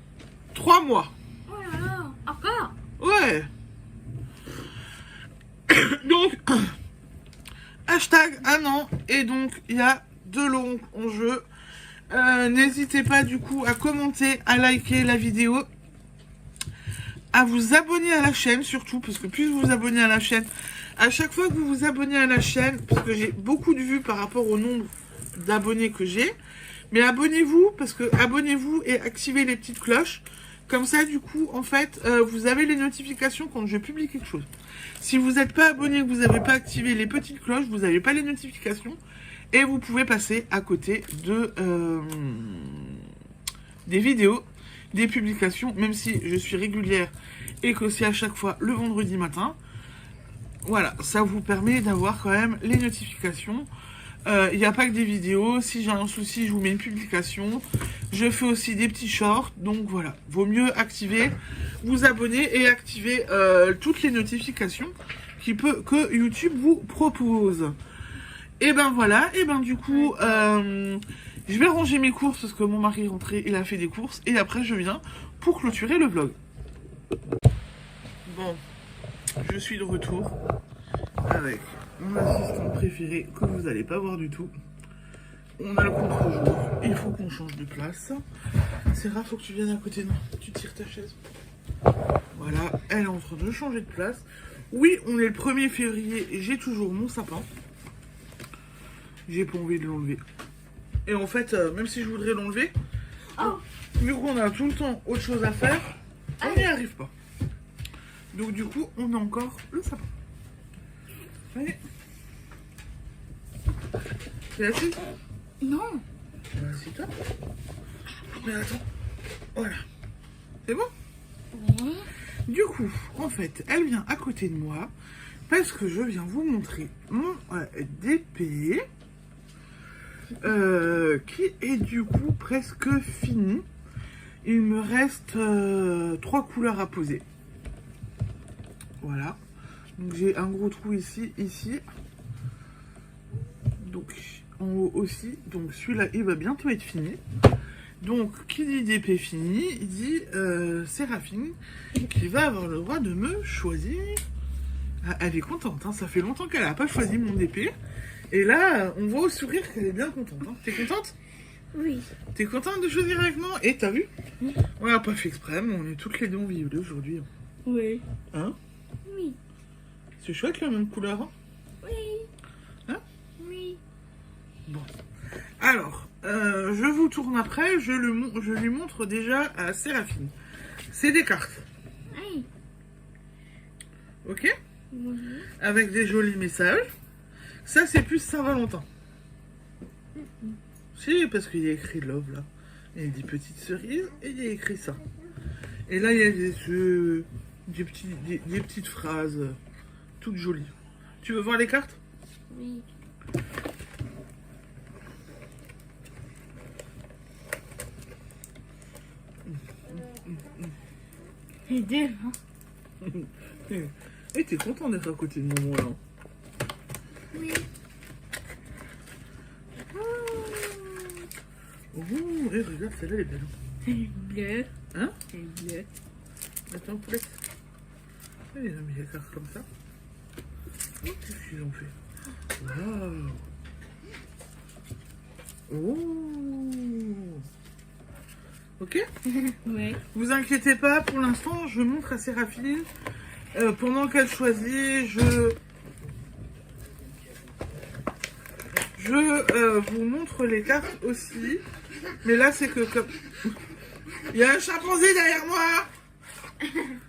3 mois. Oh là là. Encore? Ouais. Donc hashtag 1 an. Et donc il y a 2 lots en jeu. N'hésitez pas du coup à commenter, à liker la vidéo, à vous abonner à la chaîne surtout, parce que plus vous vous abonnez à la chaîne, à chaque fois que vous vous abonnez à la chaîne, parce que j'ai beaucoup de vues par rapport au nombre d'abonnés que j'ai, mais abonnez-vous, parce que abonnez-vous et activez les petites cloches, comme ça du coup en fait vous avez les notifications quand je publie quelque chose. Si vous n'êtes pas abonné, que vous n'avez pas activé les petites cloches, vous n'avez pas les notifications, et vous pouvez passer à côté de des vidéos, des publications, même si je suis régulière et que c'est à chaque fois le vendredi matin. Voilà, ça vous permet d'avoir quand même les notifications. Il n'y a pas que des vidéos. Si j'ai un souci, je vous mets une publication. Je fais aussi des petits shorts. Donc voilà, vaut mieux activer, vous abonner et activer toutes les notifications que YouTube vous propose. Et ben voilà, et ben du coup, je vais ranger mes courses parce que mon mari est rentré, il a fait des courses. Et après, je viens pour clôturer le vlog. Bon, je suis de retour avec mon assistant préféré que vous n'allez pas voir du tout. On a le contre-jour, il faut qu'on change de place. Sarah, faut que tu viennes à côté de moi, tu tires ta chaise. Voilà, elle est en train de changer de place. Oui, on est le 1er février et j'ai toujours mon sapin. J'ai pas envie de l'enlever. Et en fait, même si je voudrais l'enlever, vu qu'on a tout le temps autre chose à faire, on n'y arrive pas. Donc du coup, on a encore le sapin. Allez. T'es assise? Non. Assieds-toi. Mais attends. Voilà. C'est bon? Oui. Du coup, en fait, elle vient à côté de moi parce que je viens vous montrer mon DP qui est du coup presque fini. Il me reste 3 couleurs à poser. Voilà. Donc j'ai un gros trou ici, donc en haut aussi. Donc celui-là, il va bientôt être fini. Donc qui dit DP fini, il dit Séraphine qui va avoir le droit de me choisir. Ah, elle est contente, hein, ça fait longtemps qu'elle n'a pas choisi mon DP. Et là, on voit au sourire qu'elle est bien contente. Hein. T'es contente? Oui. T'es contente de choisir avec moi? Et t'as vu? Oui. On n'a pas fait exprès, mais on est toutes les deux en violet aujourd'hui. Oui. Hein? Oui. C'est chouette la même couleur. Hein? Oui. Hein? Oui. Bon. Alors, je vous tourne après. Je lui montre déjà à Séraphine. C'est des cartes. Oui. Ok? Oui. Avec des jolis messages. Ça, c'est plus Saint-Valentin. Si, parce qu'il y a écrit Love là. Il y a des petites cerises et il y a écrit ça. Et là, il y a des petites phrases toutes jolies. Tu veux voir les cartes? Oui. C'est dur, hein? Et t'es content d'être à côté de maman là? Oui. Oh, et regarde, celle-là elle est belle. C'est bleu. Hein? C'est bleu. Attends, poulette. Il a mis les cartes comme ça. Oh, qu'est-ce qu'ils ont fait? Waouh! Oh! Ok? Oui. Vous inquiétez pas, pour l'instant, je montre à Séraphine. Pendant qu'elle choisit, je vous montre les cartes aussi. Mais là, c'est que comme... Il y a un chimpanzé derrière moi.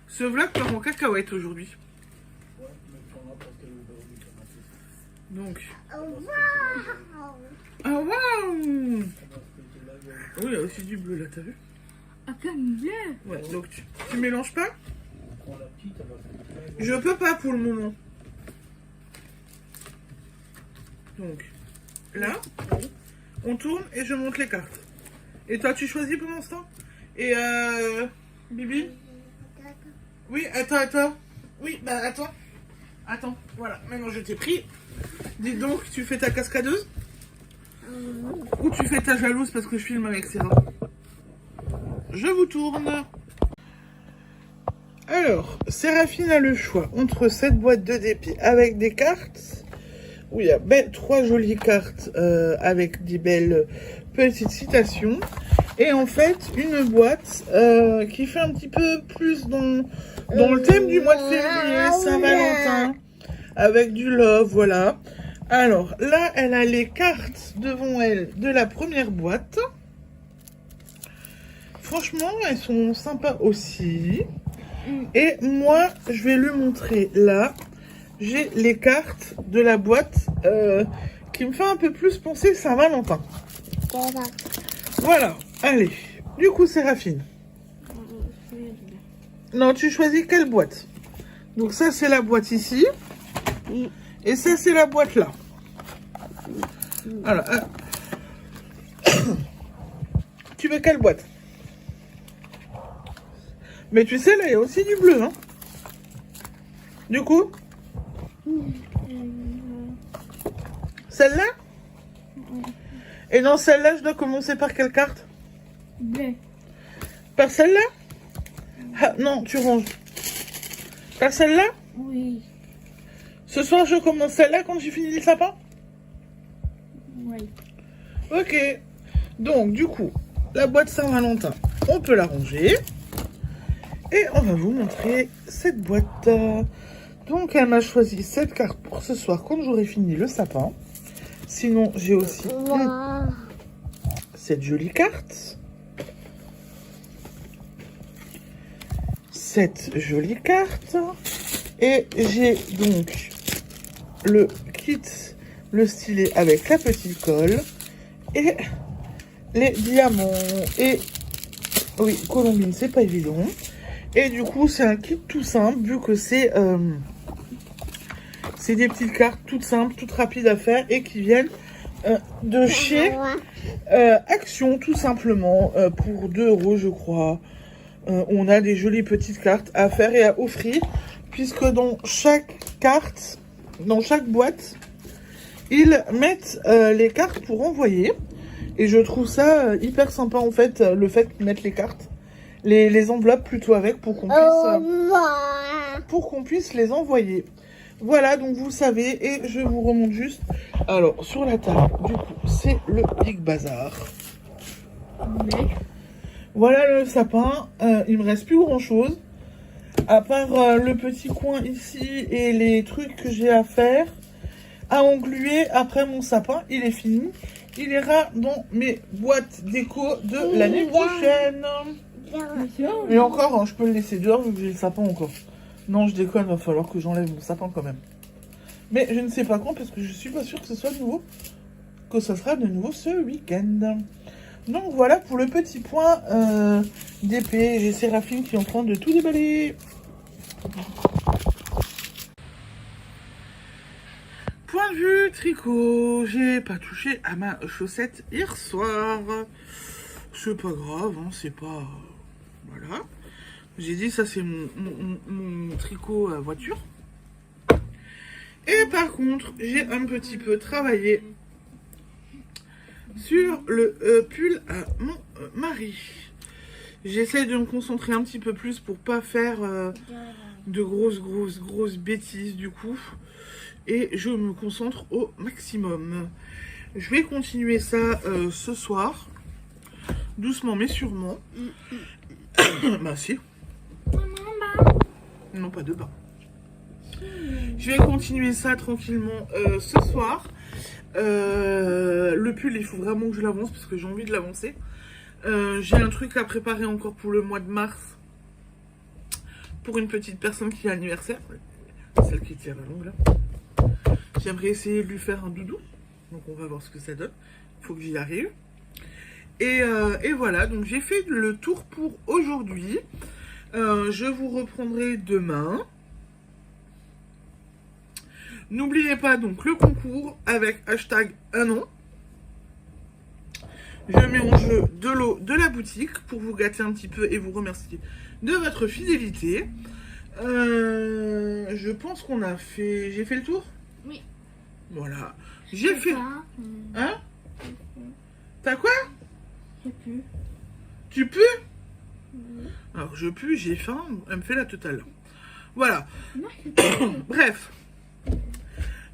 Ce vlog part en cacahuète aujourd'hui. Ouais, mais t'en as parce que le beurre du tomate. Donc... Wow. Ah, waouh! On va se péter la gueule. Oui, il y a aussi du bleu là, t'as vu? Ah, comme bleu. Ouais, donc tu mélanges pas? On prend la petite, elle va se péter la gueule. Je peux pas pour le moment. Donc, là, on tourne et je monte les cartes. Et toi, tu choisis pendant ce temps? Et Bibi? Oui, attends. Oui, bah attends. Attends, voilà, maintenant je t'ai pris. Dis donc, tu fais ta cascadeuse? Ou tu fais ta jalouse parce que je filme avec Sarah? Je vous tourne. Alors, Séraphine a le choix entre cette boîte de dépit avec des cartes, où il y a 3 jolies cartes avec des belles petites citations, et en fait une boîte qui fait un petit peu plus dans le thème du mois de février, Saint-Valentin, avec du love, voilà. Alors là, elle a les cartes devant elle de la première boîte. Franchement, elles sont sympas aussi. Et moi, je vais lui montrer là. J'ai les cartes de la boîte qui me fait un peu plus penser Saint-Valentin. Voilà, allez. Du coup, Séraphine. Non, tu choisis quelle boîte? Donc ça, c'est la boîte ici. Et ça, c'est la boîte là. Alors, tu veux quelle boîte? Mais tu sais, là, il y a aussi du bleu, hein. Du coup, celle-là? Et dans celle-là, je dois commencer par quelle carte? Bleu. Par celle-là? Ah, non, tu ranges. Par celle-là? Oui. Ce soir, je commence celle-là quand j'ai fini le sapin? Oui. Ok. Donc, du coup, la boîte Saint-Valentin, on peut la ranger. Et on va vous montrer cette boîte. Donc, elle m'a choisi cette carte pour ce soir quand j'aurai fini le sapin. Sinon, j'ai aussi cette jolie carte. Cette jolie carte. Et j'ai donc le kit, le stylet avec la petite colle. Et les diamants. Et oui, Colombine, c'est pas évident. Et du coup, c'est un kit tout simple, vu que c'est des petites cartes toutes simples, toutes rapides à faire et qui viennent de chez Action, tout simplement, pour 2 €, je crois. On a des jolies petites cartes à faire et à offrir, puisque dans chaque carte, dans chaque boîte, ils mettent les cartes pour envoyer. Et je trouve ça hyper sympa, en fait, le fait de mettre les cartes. Les enveloppes plutôt avec pour qu'on puisse les envoyer. Voilà, donc vous savez, et je vous remonte juste. Alors, sur la table, du coup, c'est le Big Bazar. Mais. Voilà le sapin. Il me reste plus grand chose. À part le petit coin ici et les trucs que j'ai à faire. À engluer après mon sapin, il est fini. Il ira dans mes boîtes déco de l'année prochaine. Et encore, hein, je peux le laisser dehors vu que j'ai le sapin encore. Non, je déconne, va falloir que j'enlève mon sapin quand même. Mais je ne sais pas quand parce que je suis pas sûre que ce soit de nouveau. Que ce sera de nouveau ce week-end. Donc voilà pour le petit point d'épée. J'ai Séraphine qui est en train de tout déballer. Point de vue tricot. J'ai pas touché à ma chaussette hier soir. C'est pas grave, hein, c'est pas... Voilà. J'ai dit ça c'est mon tricot voiture. Et par contre, j'ai un petit peu travaillé sur le pull à mon mari. J'essaie de me concentrer un petit peu plus pour pas faire de grosses bêtises du coup. Et je me concentre au maximum. Je vais continuer ça ce soir. Doucement mais sûrement. Bah si. Non, pas de bain. Je vais continuer ça tranquillement ce soir. Le pull, il faut vraiment que je l'avance parce que j'ai envie de l'avancer. J'ai un truc à préparer encore pour le mois de mars. Pour une petite personne qui a anniversaire. Celle qui tire la longue là. J'aimerais essayer de lui faire un doudou. Donc on va voir ce que ça donne. Il faut que j'y arrive. Et voilà, donc j'ai fait le tour pour aujourd'hui. Je vous reprendrai demain. N'oubliez pas donc le concours avec hashtag un an. Je mets en jeu de l'eau de la boutique pour vous gâter un petit peu et vous remercier de votre fidélité. Je pense qu'on a fait... J'ai fait le tour? Oui. Voilà. J'ai fait... Hein? T'as quoi? Je sais plus. Tu peux? Alors je pue, j'ai faim, elle me fait la totale. Voilà. Non, je sais plus. Bref.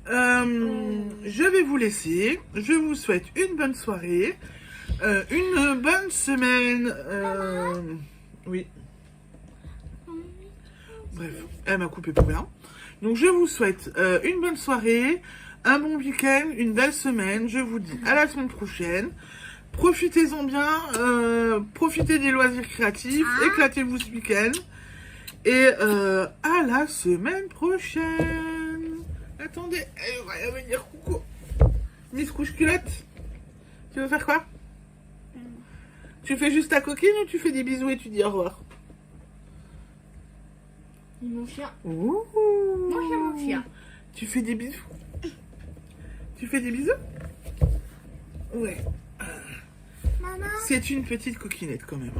Je vais vous laisser. Je vous souhaite une bonne soirée. Une bonne semaine. Oui. Bref, elle m'a coupé pour rien. Donc je vous souhaite une bonne soirée, un bon week-end, une belle semaine. Je vous dis à la semaine prochaine. Profitez-en bien, profitez des loisirs créatifs, éclatez-vous ce week-end. Et à la semaine prochaine. Attendez, elle va venir coucou. Miss Couche-Culotte, tu veux faire quoi? Tu fais juste ta coquine ou tu fais des bisous et tu dis au revoir? Mon chien. Ouh. Moi, j'ai mon chien. Tu fais des bisous? Tu fais des bisous? Ouais. Maman. C'est une petite coquinette quand même.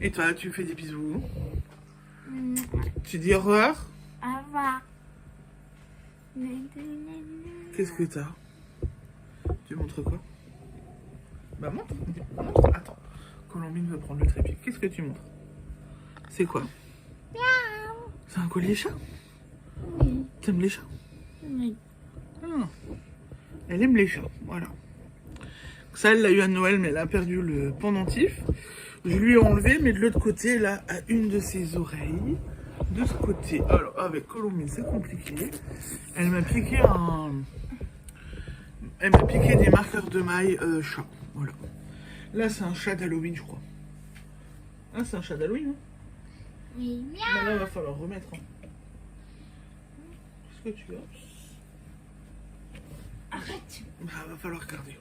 Et toi, tu fais des bisous? Tu dis au revoir? Au revoir. Qu'est-ce que t'as? Tu montres quoi? Bah montre. Montre. Attends. Colombine veut prendre le trépied. Qu'est-ce que tu montres? C'est quoi? C'est un collier chat? Oui. T'aimes les chats? Oui. Ah. Elle aime les chats, voilà. Ça, elle l'a eu à Noël, mais elle a perdu le pendentif. Je lui ai enlevé, mais de l'autre côté, là, à une de ses oreilles. De ce côté. Alors, avec Colombine, c'est compliqué. Elle m'a piqué un... Elle m'a piqué des marqueurs de maille chat. Voilà. Là, c'est un chat d'Halloween, je crois. Ah, c'est un chat d'Halloween, hein? Oui. Bah là, il va falloir remettre. Hein. Qu'est-ce que tu as? Arrête. Bah, va falloir garder.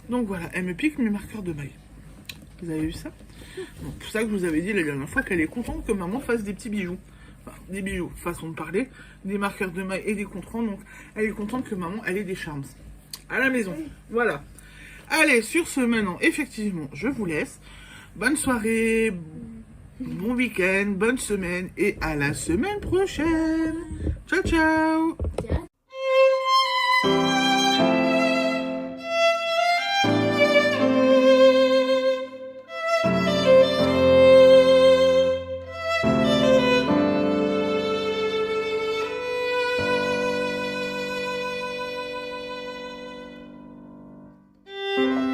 Donc voilà, elle me pique mes marqueurs de maille. Vous avez vu ça? Donc, pour ça que je vous avais dit la dernière fois qu'elle est contente que maman fasse des petits bijoux. Enfin, des bijoux, façon de parler, des marqueurs de maille et des contrants. Donc, elle est contente que maman, elle ait des charms à la maison. Voilà. Allez, sur ce, maintenant, effectivement, je vous laisse. Bonne soirée, bon week-end, bonne semaine et à la semaine prochaine. Ciao, ciao. Bye.